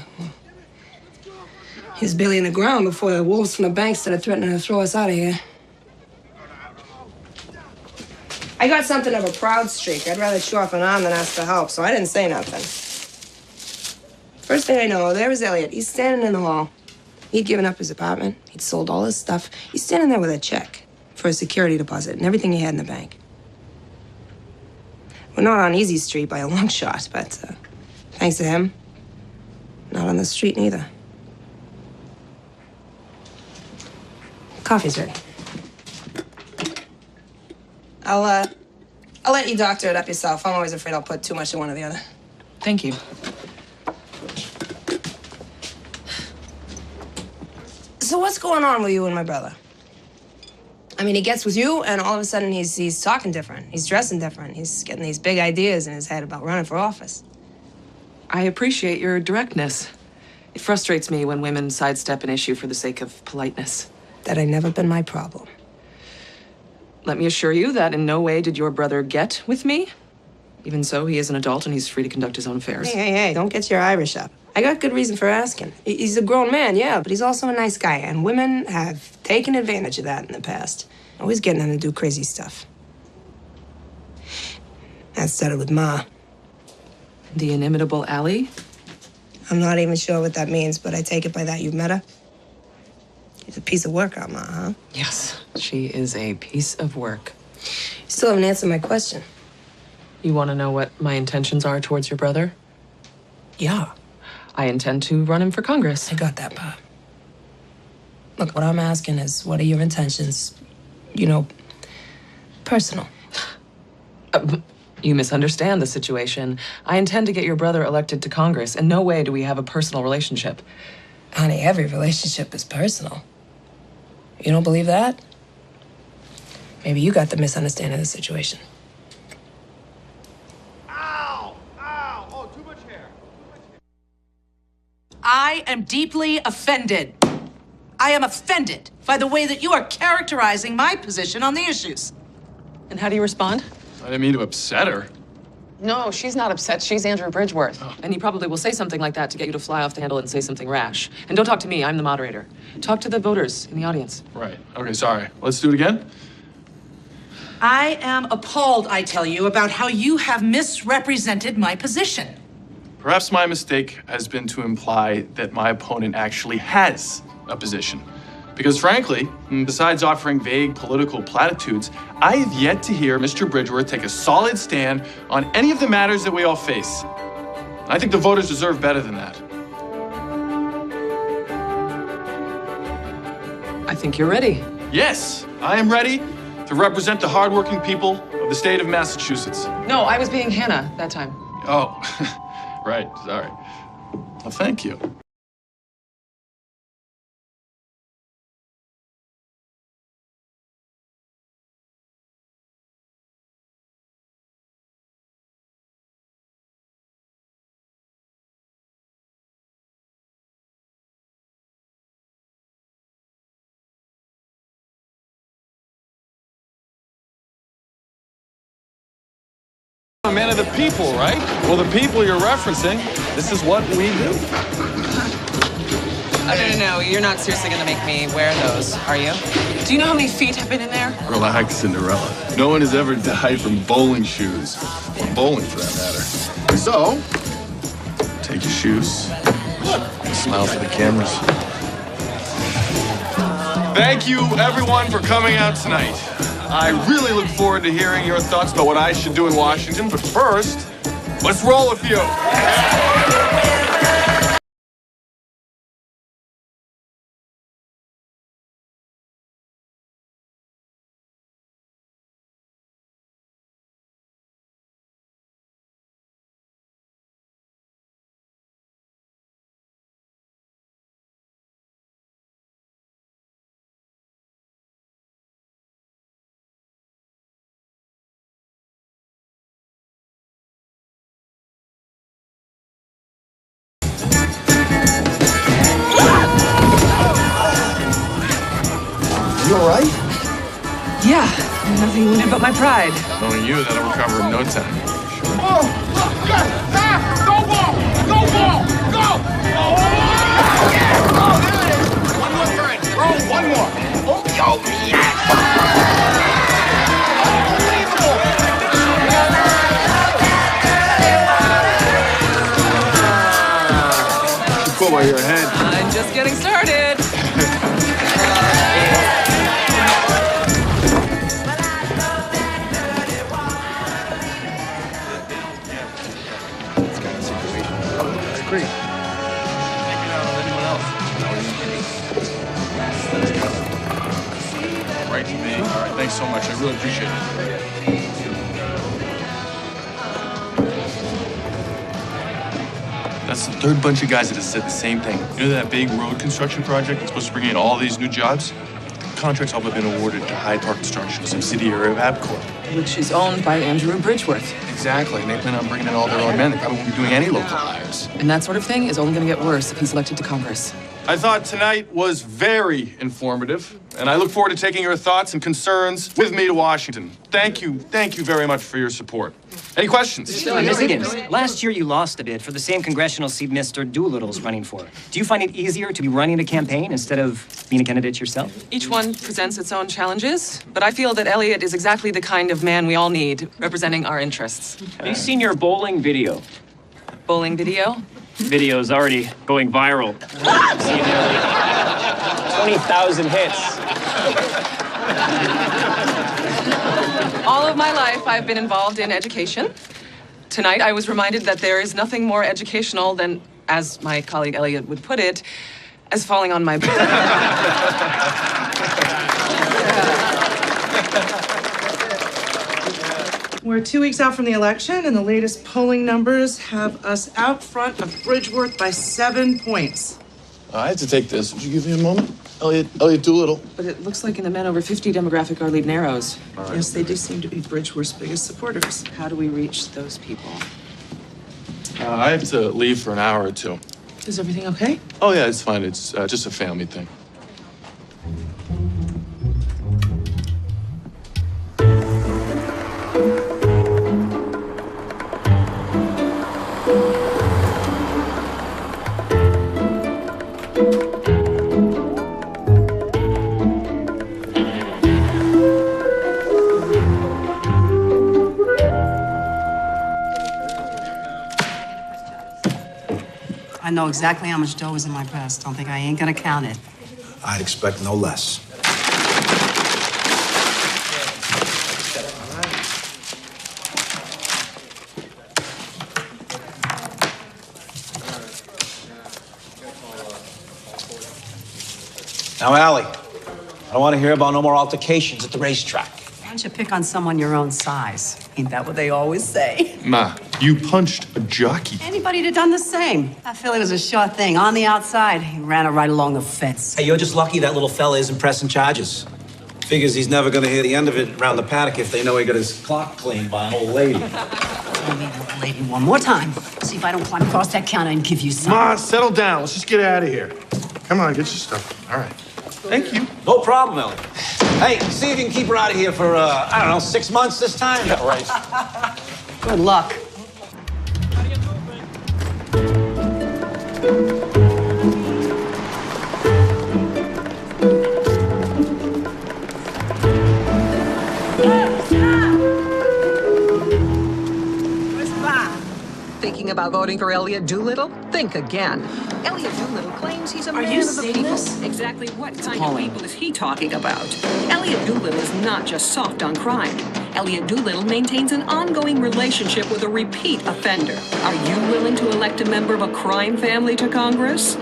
He was barely in the ground before the wolves from the bank started threatening to throw us out of here. I got something of a proud streak. I'd rather chew off an arm than ask for help, so I didn't say nothing. First thing I know, there was Elliot. He's standing in the hall. He'd given up his apartment. He'd sold all his stuff. He's standing there with a check for a security deposit and everything he had in the bank. We're not on Easy Street by a long shot, but thanks to him, not on the street neither. Coffee's ready. I'll let you doctor it up yourself. I'm always afraid I'll put too much in one or the other. Thank you. So what's going on with you and my brother? I mean, he gets with you, and all of a sudden he's talking different. He's dressing different. He's getting these big ideas in his head about running for office. I appreciate your directness. It frustrates me when women sidestep an issue for the sake of politeness. That ain't never been my problem. Let me assure you that in no way did your brother get with me. Even so, he is an adult and he's free to conduct his own affairs. Hey, don't get your Irish up. I got good reason for asking. He's a grown man, yeah, but he's also a nice guy, and women have taken advantage of that in the past. Always getting him to do crazy stuff. That started with Ma. The inimitable Allie? I'm not even sure what that means, but I take it by that you've met her. She's a piece of work, Ma, huh? Yes, she is a piece of work. You still haven't answered my question. You want to know what my intentions are towards your brother? Yeah. I intend to run him for Congress. I got that, Pa. Look, what I'm asking is, what are your intentions, personal? You misunderstand the situation. I intend to get your brother elected to Congress. In no way do we have a personal relationship. Honey, every relationship is personal. You don't believe that? Maybe you got the misunderstanding of the situation. I am deeply offended. I am offended by the way that you are characterizing my position on the issues. And how do you respond? I didn't mean to upset her. No, she's not upset. She's Andrew Bridgeworth. Oh. And he probably will say something like that to get you to fly off the handle and say something rash. And don't talk to me. I'm the moderator. Talk to the voters in the audience. Right. Okay, sorry. Let's do it again. I am appalled, I tell you, about how you have misrepresented my position. Perhaps my mistake has been to imply that my opponent actually has a position. Because frankly, besides offering vague political platitudes, I have yet to hear Mr. Bridgeworth take a solid stand on any of the matters that we all face. I think the voters deserve better than that. I think you're ready. Yes, I am ready to represent the hardworking people of the state of Massachusetts. No, I was being Hannah that time. Oh, right, sorry. Well, thank you. A man of the people, right? Well, the people you're referencing, this is what we do. No, you're not seriously gonna make me wear those, are you? Do you know how many feet have been in there? Relax, Cinderella. No one has ever died from bowling shoes. Or bowling, for that matter. So, take your shoes. Smile for the cameras. Thank you, everyone, for coming out tonight. I really look forward to hearing your thoughts about what I should do in Washington, but first, let's roll a few. You all right? Yeah, nothing wounded but my pride. Knowing you, that'll recover in no time. Oh, yes! Go ball! Go ball! Go! Oh, yeah! Oh, there it is! One more turn. Oh, one more. Oh, yes! Unbelievable! Pull by your head. I'm just getting started. Great. Hanging out with anyone else? Right to me. All right, thanks so much. I really appreciate it. That's the third bunch of guys that have said the same thing. You know that big road construction project that's supposed to bring in all these new jobs? The contracts all have been awarded to Hyde Park Construction, a subsidiary of Abcorp. Which is owned by Andrew Bridgeworth. Exactly, and they plan on bringing in all their own men. They probably won't be doing any local hires. And that sort of thing is only going to get worse if he's elected to Congress. I thought tonight was very informative, and I look forward to taking your thoughts and concerns with me to Washington. Thank you very much for your support. Any questions? Ms. Higgins, last year you lost a bid for the same congressional seat Mr. Doolittle's running for. Do you find it easier to be running a campaign instead of being a candidate yourself? Each one presents its own challenges, but I feel that Elliot is exactly the kind of man we all need, representing our interests. Have you seen your bowling video? Bowling video? Video's already going viral. 20,000 hits. All of my life, I've been involved in education. Tonight, I was reminded that there is nothing more educational than, as my colleague Elliot would put it, as falling on my back. We're 2 weeks out from the election, and the latest polling numbers have us out front of Bridgeworth by 7 points. I had to take this. Would you give me a moment? Elliot Doolittle. But it looks like in the men over 50 demographic, our lead narrows. Right. Yes, they do seem to be Bridgeworth's biggest supporters. How do we reach those people? I have to leave for an hour or two. Is everything okay? Oh, yeah, it's fine. It's just a family thing. I know exactly how much dough is in my purse. Don't think I ain't gonna count it. I'd expect no less. Now, Allie, I don't want to hear about no more altercations at the racetrack. Why don't you pick on someone your own size? Ain't that what they always say? Ma, you punched a jockey. Anybody'd have done the same. That filly was a sure thing. On the outside, he ran her right along the fence. Hey, you're just lucky that little fella isn't pressing charges. Figures he's never going to hear the end of it around the paddock if they know he got his clock cleaned by an old lady. I'll meet the lady one more time. See if I don't climb across that counter and give you some. Ma, settle down. Let's just get out of here. Come on, get your stuff. All right. Thank you. No problem, Ellie. Hey, see if you can keep her out of here for, I don't know, 6 months this time? Yeah, right. Good luck. Thinking about voting for Elliot Doolittle? Think again. Elliot Doolittle claims he's a man of the people. Exactly what kind of people is he talking about? Elliot Doolittle is not just soft on crime. Elliot Doolittle maintains an ongoing relationship with a repeat offender. Are you willing to elect a member of a crime family to Congress?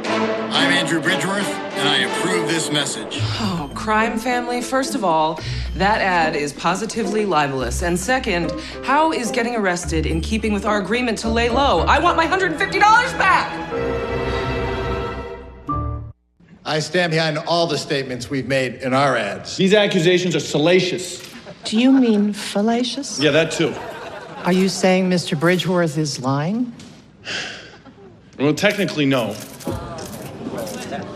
I'm Andrew Bridgeworth, and I approve this message. Oh, crime family, first of all, that ad is positively libelous. And second, how is getting arrested in keeping with our agreement to lay low? I want my $150 back! I stand behind all the statements we've made in our ads. These accusations are salacious. Do you mean fallacious? Yeah, that too. Are you saying Mr. Bridgeworth is lying? Well, technically, no.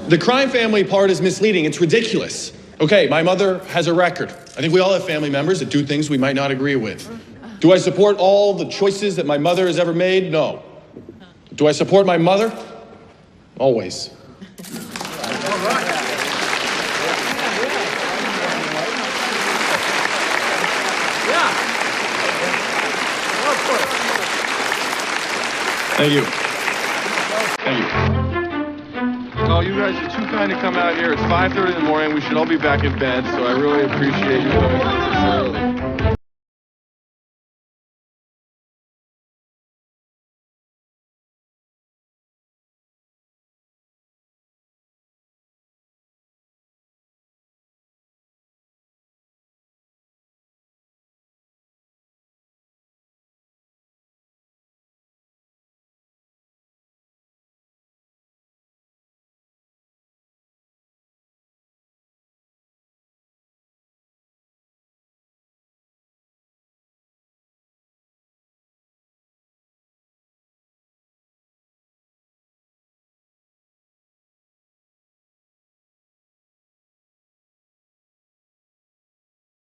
The crime family part is misleading. It's ridiculous. Okay, my mother has a record. I think we all have family members that do things we might not agree with. Do I support all the choices that my mother has ever made? No. Do I support my mother? Always. Thank you. Thank you. Oh, you guys are too kind to come out here. It's 5:30 in the morning. We should all be back in bed, so I really appreciate you coming this early.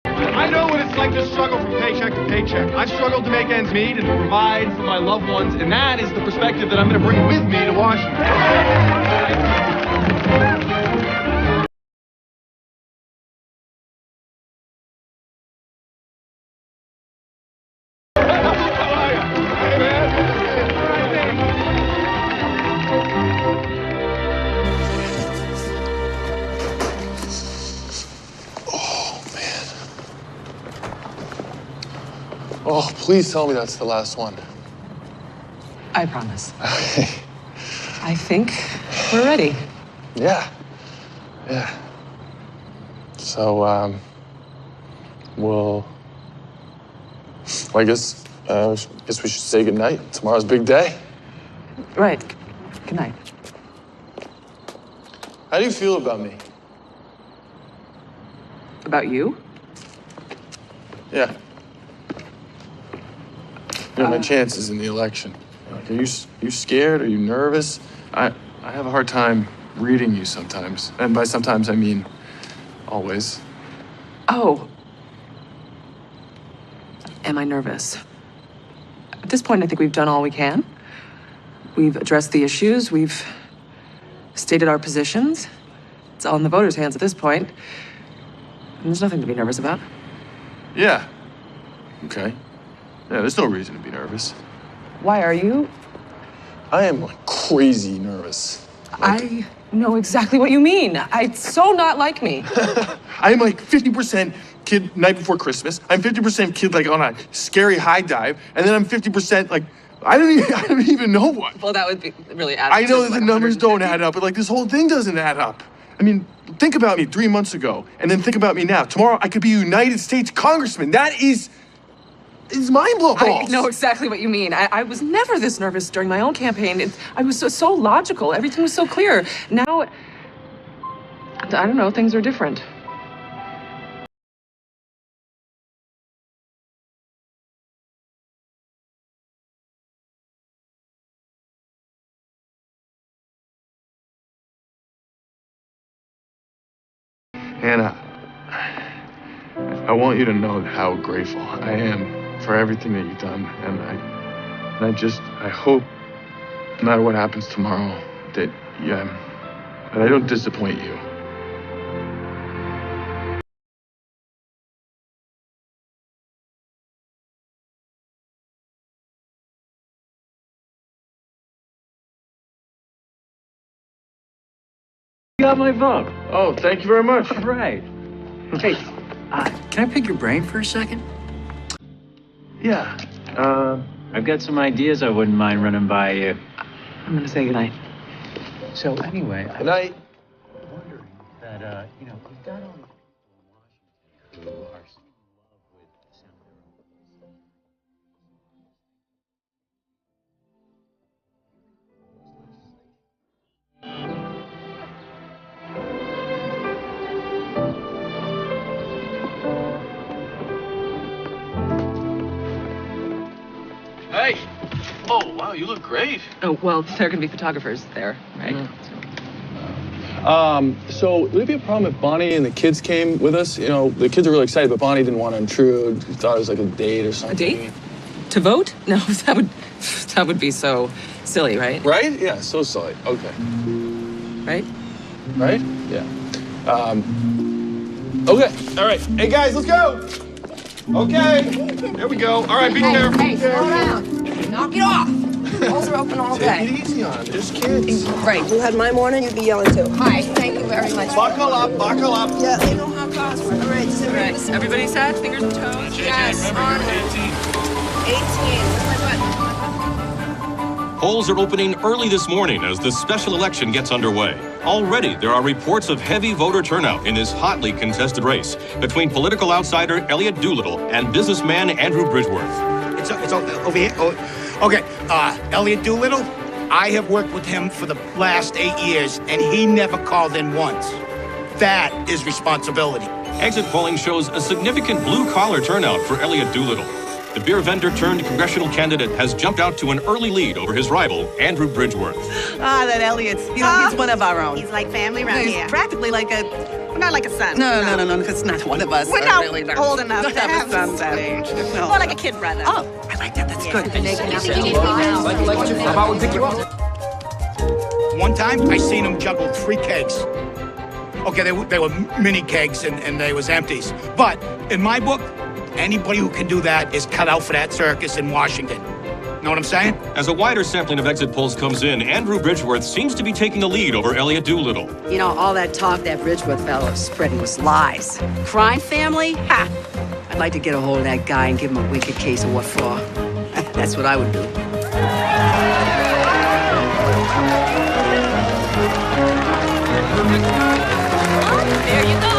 I know what it's like to struggle from paycheck to paycheck. I've struggled to make ends meet and to provide for my loved ones, and that is the perspective that I'm going to bring with me to Washington. Oh, please tell me that's the last one. I promise. I think we're ready. Yeah. So, I guess we should say goodnight. Tomorrow's a big day. Right. Good night. How do you feel about me? About you? Yeah. You know, my chances in the election. Like, are you scared? Are you nervous? I have a hard time reading you sometimes. And by sometimes, I mean always. Oh. Am I nervous? At this point, I think we've done all we can. We've addressed the issues. We've stated our positions. It's all in the voters' hands at this point. And there's nothing to be nervous about. Yeah. Okay. Yeah, there's no reason to be nervous. Why are you? I am like crazy nervous. I know exactly what you mean. It's so not like me. I'm like 50% kid night before Christmas. I'm 50% kid like on a scary high dive, and then I'm 50% like I don't even know what. Well, that would be really add up. I know that the numbers don't add up, but like this whole thing doesn't add up. I mean, think about me 3 months ago, and then think about me now. Tomorrow I could be a United States congressman. That is mind blowing. I know exactly what you mean. I was never this nervous during my own campaign. I was so logical. Everything was so clear. Now, I don't know, things are different. Hannah, I want you to know how grateful I am for everything that you've done, and I hope, no matter what happens tomorrow, that I don't disappoint you. You got my vote. Oh, thank you very much. All right. Hey, can I pick your brain for a second? Yeah. I've got some ideas I wouldn't mind running by you. I'm gonna say goodnight. So anyway, Good night. I'm wondering that, we've got all these people in Washington who are so in love with the sound of their own voice. Hey. Oh, wow, you look great. Oh, well, there can be photographers there, right? So would it be a problem if Bonnie and the kids came with us? You know, the kids are really excited, but Bonnie didn't want to intrude. Thought it was like a date or something. A date? To vote? No, that would be so silly, right? Right? Yeah, so silly. Okay. Right? Right? Yeah. Okay. All right. Hey guys, let's go. Okay. There we go. All right, be careful. Hey, slow down. Knock it off. Doors are open all day. Take it easy on them. There's kids. Right. You had my morning, you'd be yelling too. Hi, thank you very much. Buckle up, buckle up. Yeah, you know how cars work. All right, sit right. Everybody set? Fingers and toes? Yes, on 18. Polls are opening early this morning as the special election gets underway. Already, there are reports of heavy voter turnout in this hotly contested race between political outsider Elliot Doolittle and businessman Andrew Bridgeworth. It's over here. Oh, okay, Elliot Doolittle, I have worked with him for the last 8 years, and he never called in once. That is responsibility. Exit polling shows a significant blue-collar turnout for Elliot Doolittle. The beer vendor turned congressional candidate has jumped out to an early lead over his rival, Andrew Bridgeworth. That Elliot's, he's one of our own. He's like family around He's here. practically like a... Not like a son. No, it's not one of us. We're not really old enough to have have a son that age. No. More like a kid brother. Oh, I like that. That's good. How about we pick you up? One time, I seen him juggle 3 kegs. Okay, they were mini kegs and they was empties. But in my book, anybody who can do that is cut out for that circus in Washington. Know what I'm saying? As a wider sampling of exit polls comes in, Andrew Bridgeworth seems to be taking the lead over Elliot Doolittle. You know, all that talk that Bridgeworth fellow was spreading was lies. Crime family? Ha! I'd like to get a hold of that guy and give him a wicked case of what for. That's what I would do. There you go.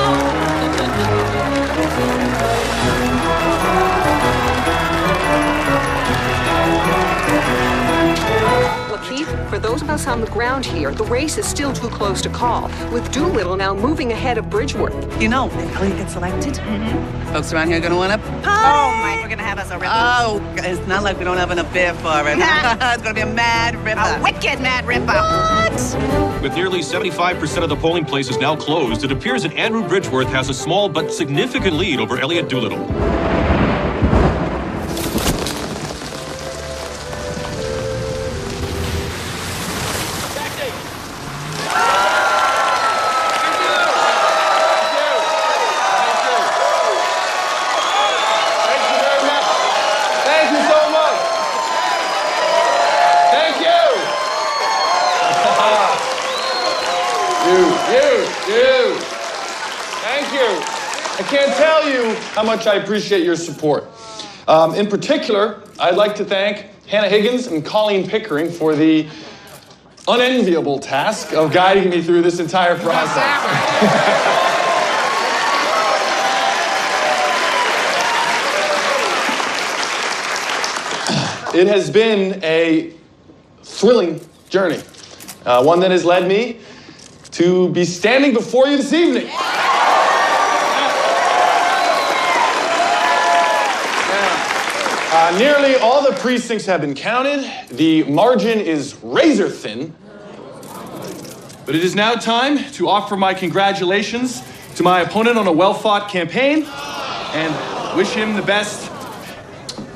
Keith, for those of us on the ground here, the race is still too close to call, with Doolittle now moving ahead of Bridgeworth. You know, if Elliot gets elected, folks around here are going to want to party. Oh, my, we're going to have us a ripper. Oh, it's not like we don't have enough beer for it. It's going to be a mad ripper. A wicked mad ripper. What? With nearly 75% of the polling places now closed, it appears that Andrew Bridgeworth has a small but significant lead over Elliot Doolittle. Thank you. I can't tell you how much I appreciate your support. In particular, I'd like to thank Hannah Higgins and Colleen Pickering for the unenviable task of guiding me through this entire process. It has been a thrilling journey, one that has led me to be standing before you this evening. Nearly all the precincts have been counted. The margin is razor thin. But it is now time to offer my congratulations to my opponent on a well-fought campaign and wish him the best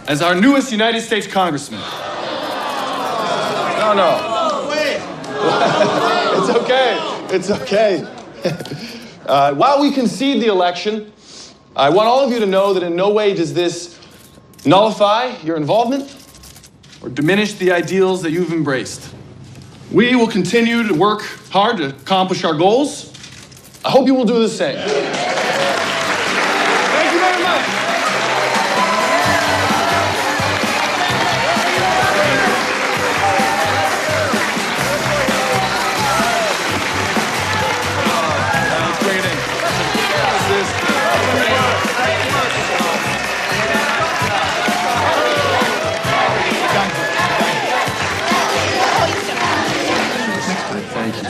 as our newest United States Congressman. No. It's okay. It's okay. While we concede the election, I want all of you to know that in no way does this nullify your involvement or diminish the ideals that you've embraced. We will continue to work hard to accomplish our goals. I hope you will do the same. Thank you very much. Bring it in. Thank you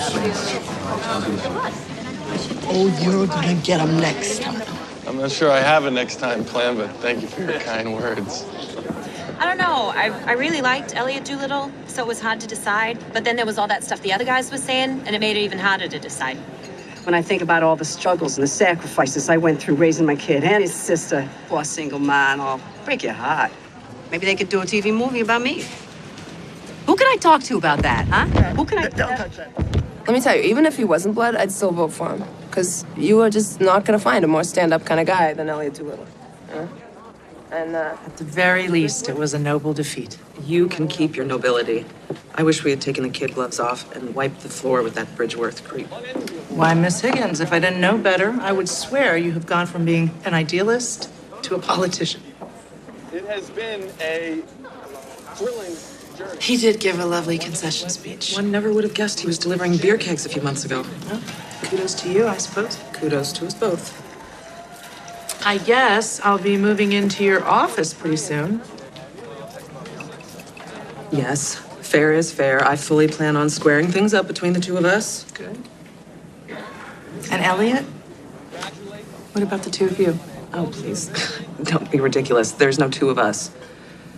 so much. Oh, you're gonna get them next time. I'm not sure I have a next time plan, but thank you for your kind words. I don't know. I really liked Elliot Doolittle, so it was hard to decide. But then there was all that stuff the other guys were saying, and it made it even harder to decide. When I think about all the struggles and the sacrifices I went through raising my kid and his sister, poor single man, oh, break your heart. Maybe they could do a TV movie about me. Who can I talk to about that, huh? Who can I... Don't touch that. Let me tell you, even if he wasn't blood, I'd still vote for him. Because you are just not going to find a more stand-up kind of guy than Elliot Doolittle. And, At the very least, it was a noble defeat. You can keep your nobility. I wish we had taken the kid gloves off and wiped the floor with that Bridgeworth creep. Why, Miss Higgins, if I didn't know better, I would swear you have gone from being an idealist to a politician. It has been a thrilling journey. He did give a lovely concession speech. One never would have guessed he was delivering beer kegs a few months ago. Well, kudos to you, I suppose. Kudos to us both. I guess I'll be moving into your office pretty soon. Yes, fair is fair. I fully plan on squaring things up between the two of us. Good. And Elliot? What about the two of you? Oh, please. Don't be ridiculous. There's no two of us.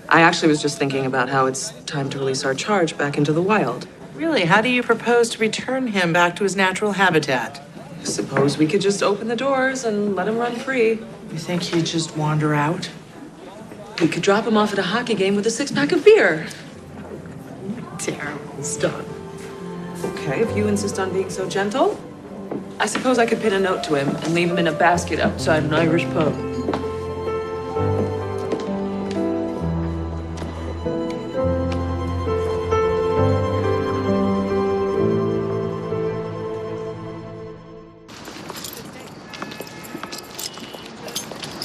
I actually was just thinking about how it's time to release our charge back into the wild. Really, how do you propose to return him back to his natural habitat? Suppose we could just open the doors and let him run free. You think he'd just wander out? We could drop him off at a hockey game with a six-pack of beer. Terrible stuff. Okay, if you insist on being so gentle, I suppose I could pin a note to him and leave him in a basket outside an Irish pub.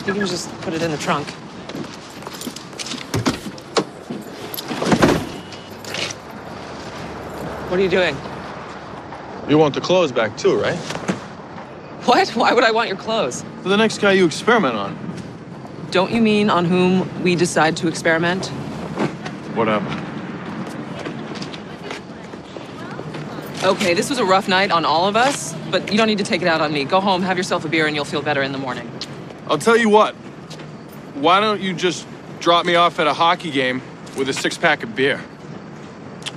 You can just put it in the trunk. What are you doing? You want the clothes back too, right? What? Why would I want your clothes? For the next guy you experiment on. Don't you mean on whom we decide to experiment? Whatever. Okay, this was a rough night on all of us, but you don't need to take it out on me. Go home, have yourself a beer, and you'll feel better in the morning. I'll tell you what. Why don't you just drop me off at a hockey game with a six-pack of beer?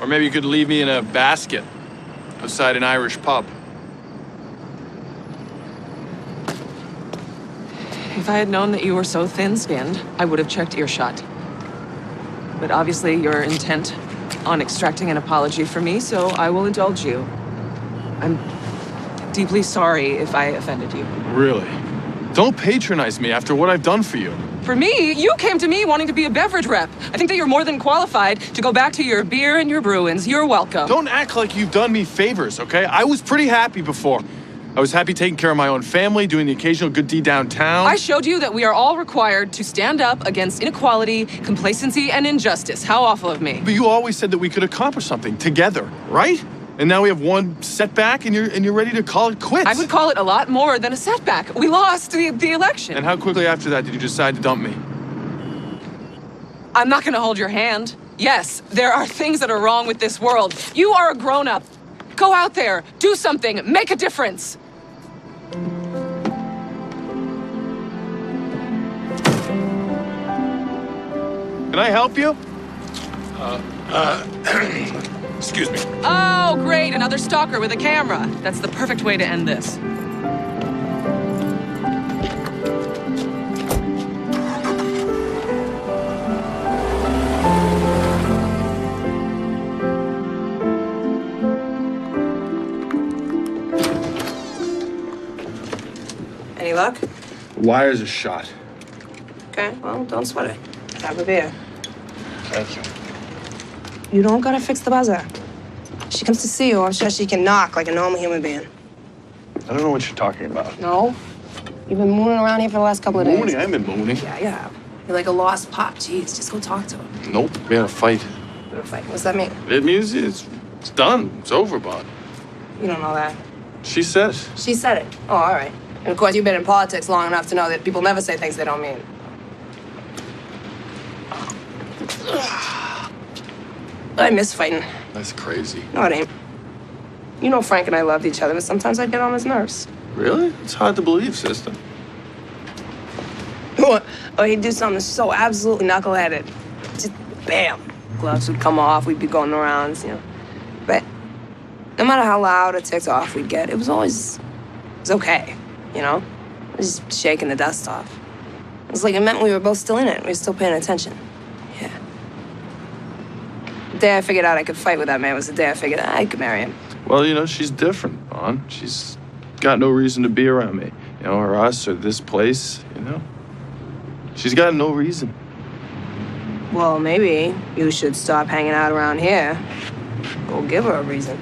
Or maybe you could leave me in a basket outside an Irish pub. If I had known that you were so thin-skinned, I would have checked earshot. But obviously you're intent on extracting an apology from me, so I will indulge you. I'm deeply sorry if I offended you. Really? Don't patronize me after what I've done for you. For me, you came to me wanting to be a beverage rep. I think that you're more than qualified to go back to your beer and your Bruins. You're welcome. Don't act like you've done me favors, okay? I was pretty happy before. I was happy taking care of my own family, doing the occasional good deed downtown. I showed you that we are all required to stand up against inequality, complacency, and injustice. How awful of me. But you always said that we could accomplish something together, right? And now we have one setback and you're ready to call it quits. I would call it a lot more than a setback. We lost the election. And how quickly after that did you decide to dump me? I'm not gonna hold your hand. Yes, there are things that are wrong with this world. You are a grown-up. Go out there, do something, make a difference. Can I help you? Excuse me. Oh, great, another stalker with a camera. That's the perfect way to end this. Any luck? Wires are shot. Okay, well, don't sweat it. Have a beer. Thank you. You don't gotta fix the buzzer. She comes to see you, I'm sure she can knock like a normal human being. I don't know what you're talking about. No? You've been mooning around here for the last couple of days. Mooning? I haven't been mooning. Yeah, you have. You're like a lost pup. Jeez, just go talk to her. Nope. We had a fight. What a fight. What's that mean? It means it's done. It's over, Bob. You don't know that. She said it. She said it. Oh, all right. And of course, you've been in politics long enough to know that people never say things they don't mean. I miss fighting. That's crazy. No, it ain't. You know Frank and I loved each other, but sometimes I get on his nerves. Really? It's hard to believe, sister. Or he'd do something so absolutely knuckleheaded. Just bam, gloves would come off. We'd be going around, you know. But no matter how loud or ticked off we'd get, it was okay, you know? It was just shaking the dust off. It was like it meant we were both still in it. We were still paying attention. Yeah. The day I figured out I could fight with that man was the day I figured out I could marry him. Well, you know, she's different, Vaughn. She's got no reason to be around me, you know, or us, or this place, you know? She's got no reason. Well, maybe you should stop hanging out around here. Go give her a reason.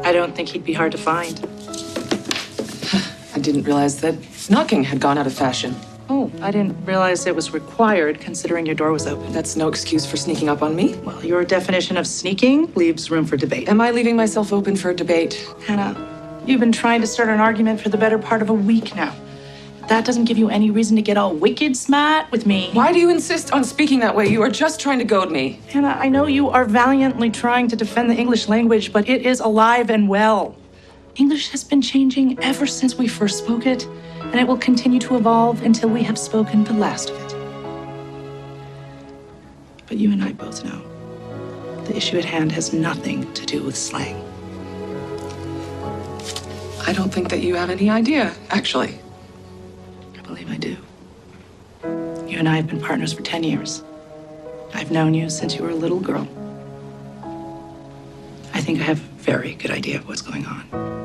I don't think he'd be hard to find. I didn't realize that knocking had gone out of fashion. Oh, I didn't realize it was required considering your door was open. That's no excuse for sneaking up on me. Well, your definition of sneaking leaves room for debate. Am I leaving myself open for debate? Hannah, you've been trying to start an argument for the better part of a week now. That doesn't give you any reason to get all wicked smart with me. Why do you insist on speaking that way? You are just trying to goad me. Hannah, I know you are valiantly trying to defend the English language, but it is alive and well. English has been changing ever since we first spoke it, and it will continue to evolve until we have spoken the last of it. But you and I both know the issue at hand has nothing to do with slang. I don't think that you have any idea, actually. I believe I do. You and I have been partners for 10 years. I've known you since you were a little girl. I think I have a very good idea of what's going on.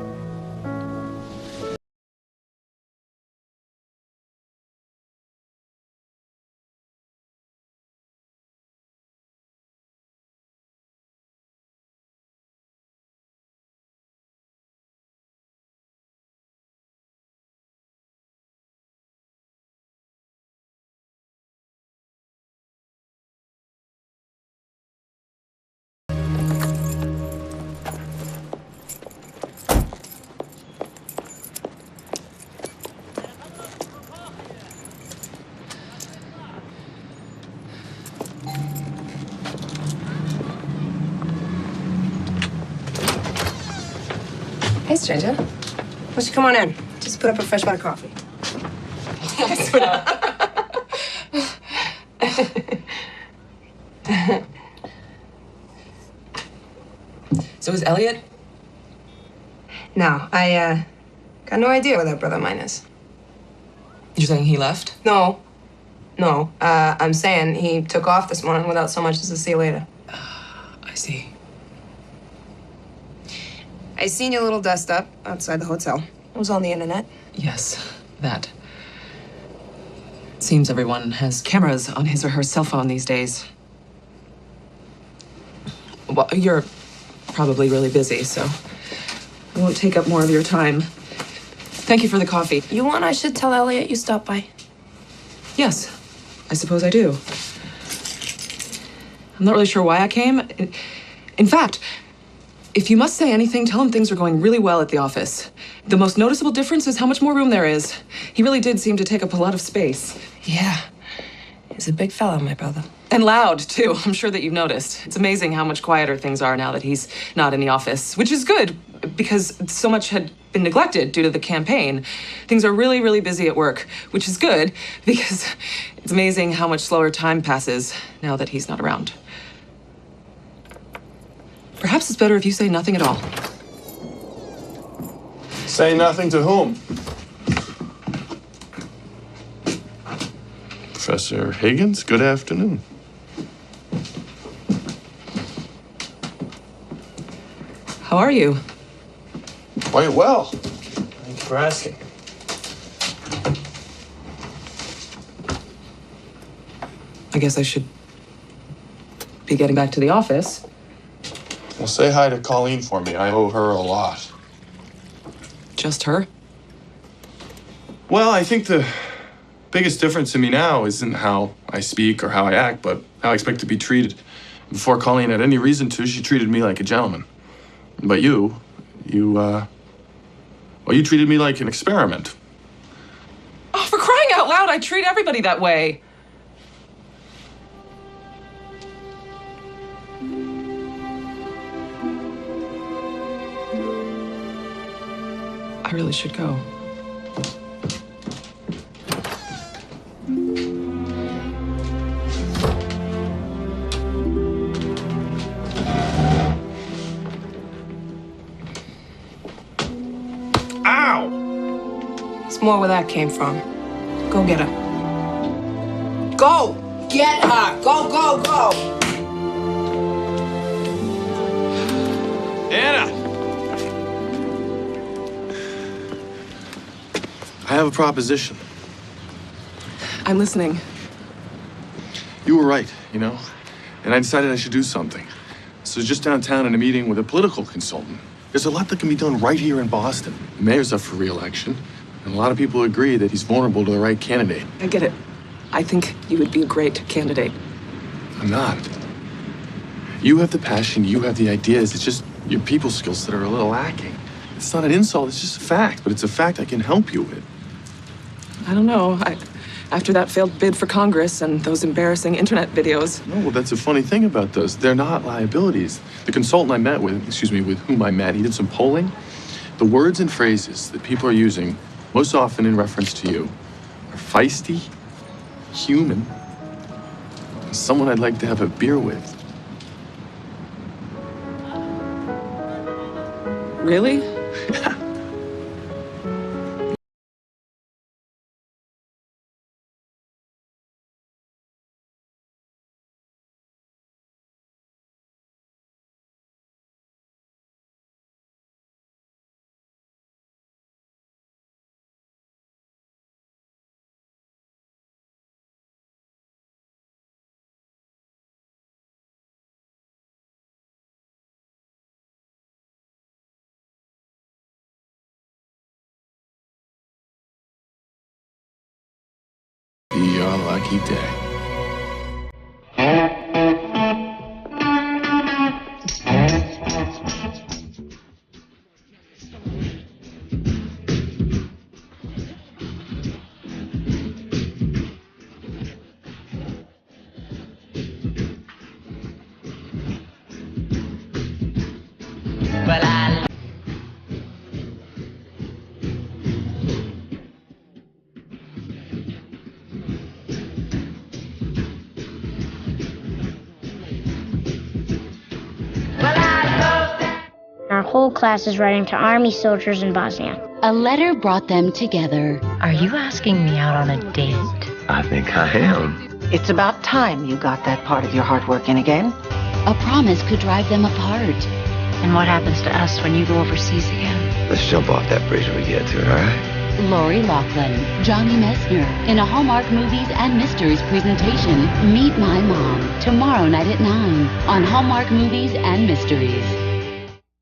Hey, stranger. Why don't you come on in? Just put up a fresh pot of coffee. So is Elliot? No, I got no idea where that brother of mine is. You're saying he left? No. I'm saying he took off this morning without so much as a see you later. I see. I seen your little dust up outside the hotel. It was on the internet. Yes, that. It seems everyone has cameras on his or her cell phone these days. Well, you're probably really busy, so I won't take up more of your time. Thank you for the coffee. You want I should tell Elliot you stopped by? Yes, I suppose I do. I'm not really sure why I came. In fact, if you must say anything, tell him things are going really well at the office. The most noticeable difference is how much more room there is. He really did seem to take up a lot of space. Yeah. He's a big fella, my brother. And loud, too. I'm sure that you've noticed. It's amazing how much quieter things are now that he's not in the office, which is good because so much had been neglected due to the campaign. Things are really, really busy at work, which is good because it's amazing how much slower time passes now that he's not around. Perhaps it's better if you say nothing at all. Say nothing to whom? Professor Higgins, good afternoon. How are you? Quite well. Thanks for asking. I guess I should be getting back to the office. Well, say hi to Colleen for me. I owe her a lot. Just her? Well, I think the biggest difference in me now isn't how I speak or how I act, but how I expect to be treated. Before Colleen had any reason to, she treated me like a gentleman. But you treated me like an experiment. Oh, for crying out loud, I treat everybody that way. I really should go. Ow! It's more where that came from. Go get her. Go! Get her! Go, go, go! Anna! I have a proposition. I'm listening. You were right, and I decided I should do something. So I was just downtown in a meeting with a political consultant. There's a lot that can be done right here in Boston. The mayor's up for re-election, and a lot of people agree that he's vulnerable to the right candidate. I get it. I think you would be a great candidate. I'm not. You have the passion, you have the ideas. It's just your people skills that are a little lacking. It's not an insult, it's just a fact, but it's a fact I can help you with. I don't know. After that failed bid for Congress and those embarrassing internet videos. No, well, that's a funny thing about those. They're not liabilities. The consultant with whom I met, he did some polling. The words and phrases that people are using, most often in reference to you, are feisty, human, and someone I'd like to have a beer with. Really? Be your lucky day. Our whole class is writing to army soldiers in Bosnia. A letter brought them together. Are you asking me out on a date? I think I am. It's about time you got that part of your heart working again. A promise could drive them apart. And what happens to us when you go overseas again? Let's jump off that bridge when we get to it, all right? Lori Loughlin, Johnny Messner, in a Hallmark Movies and Mysteries presentation, Meet My Mom, tomorrow night at 9 on Hallmark Movies and Mysteries.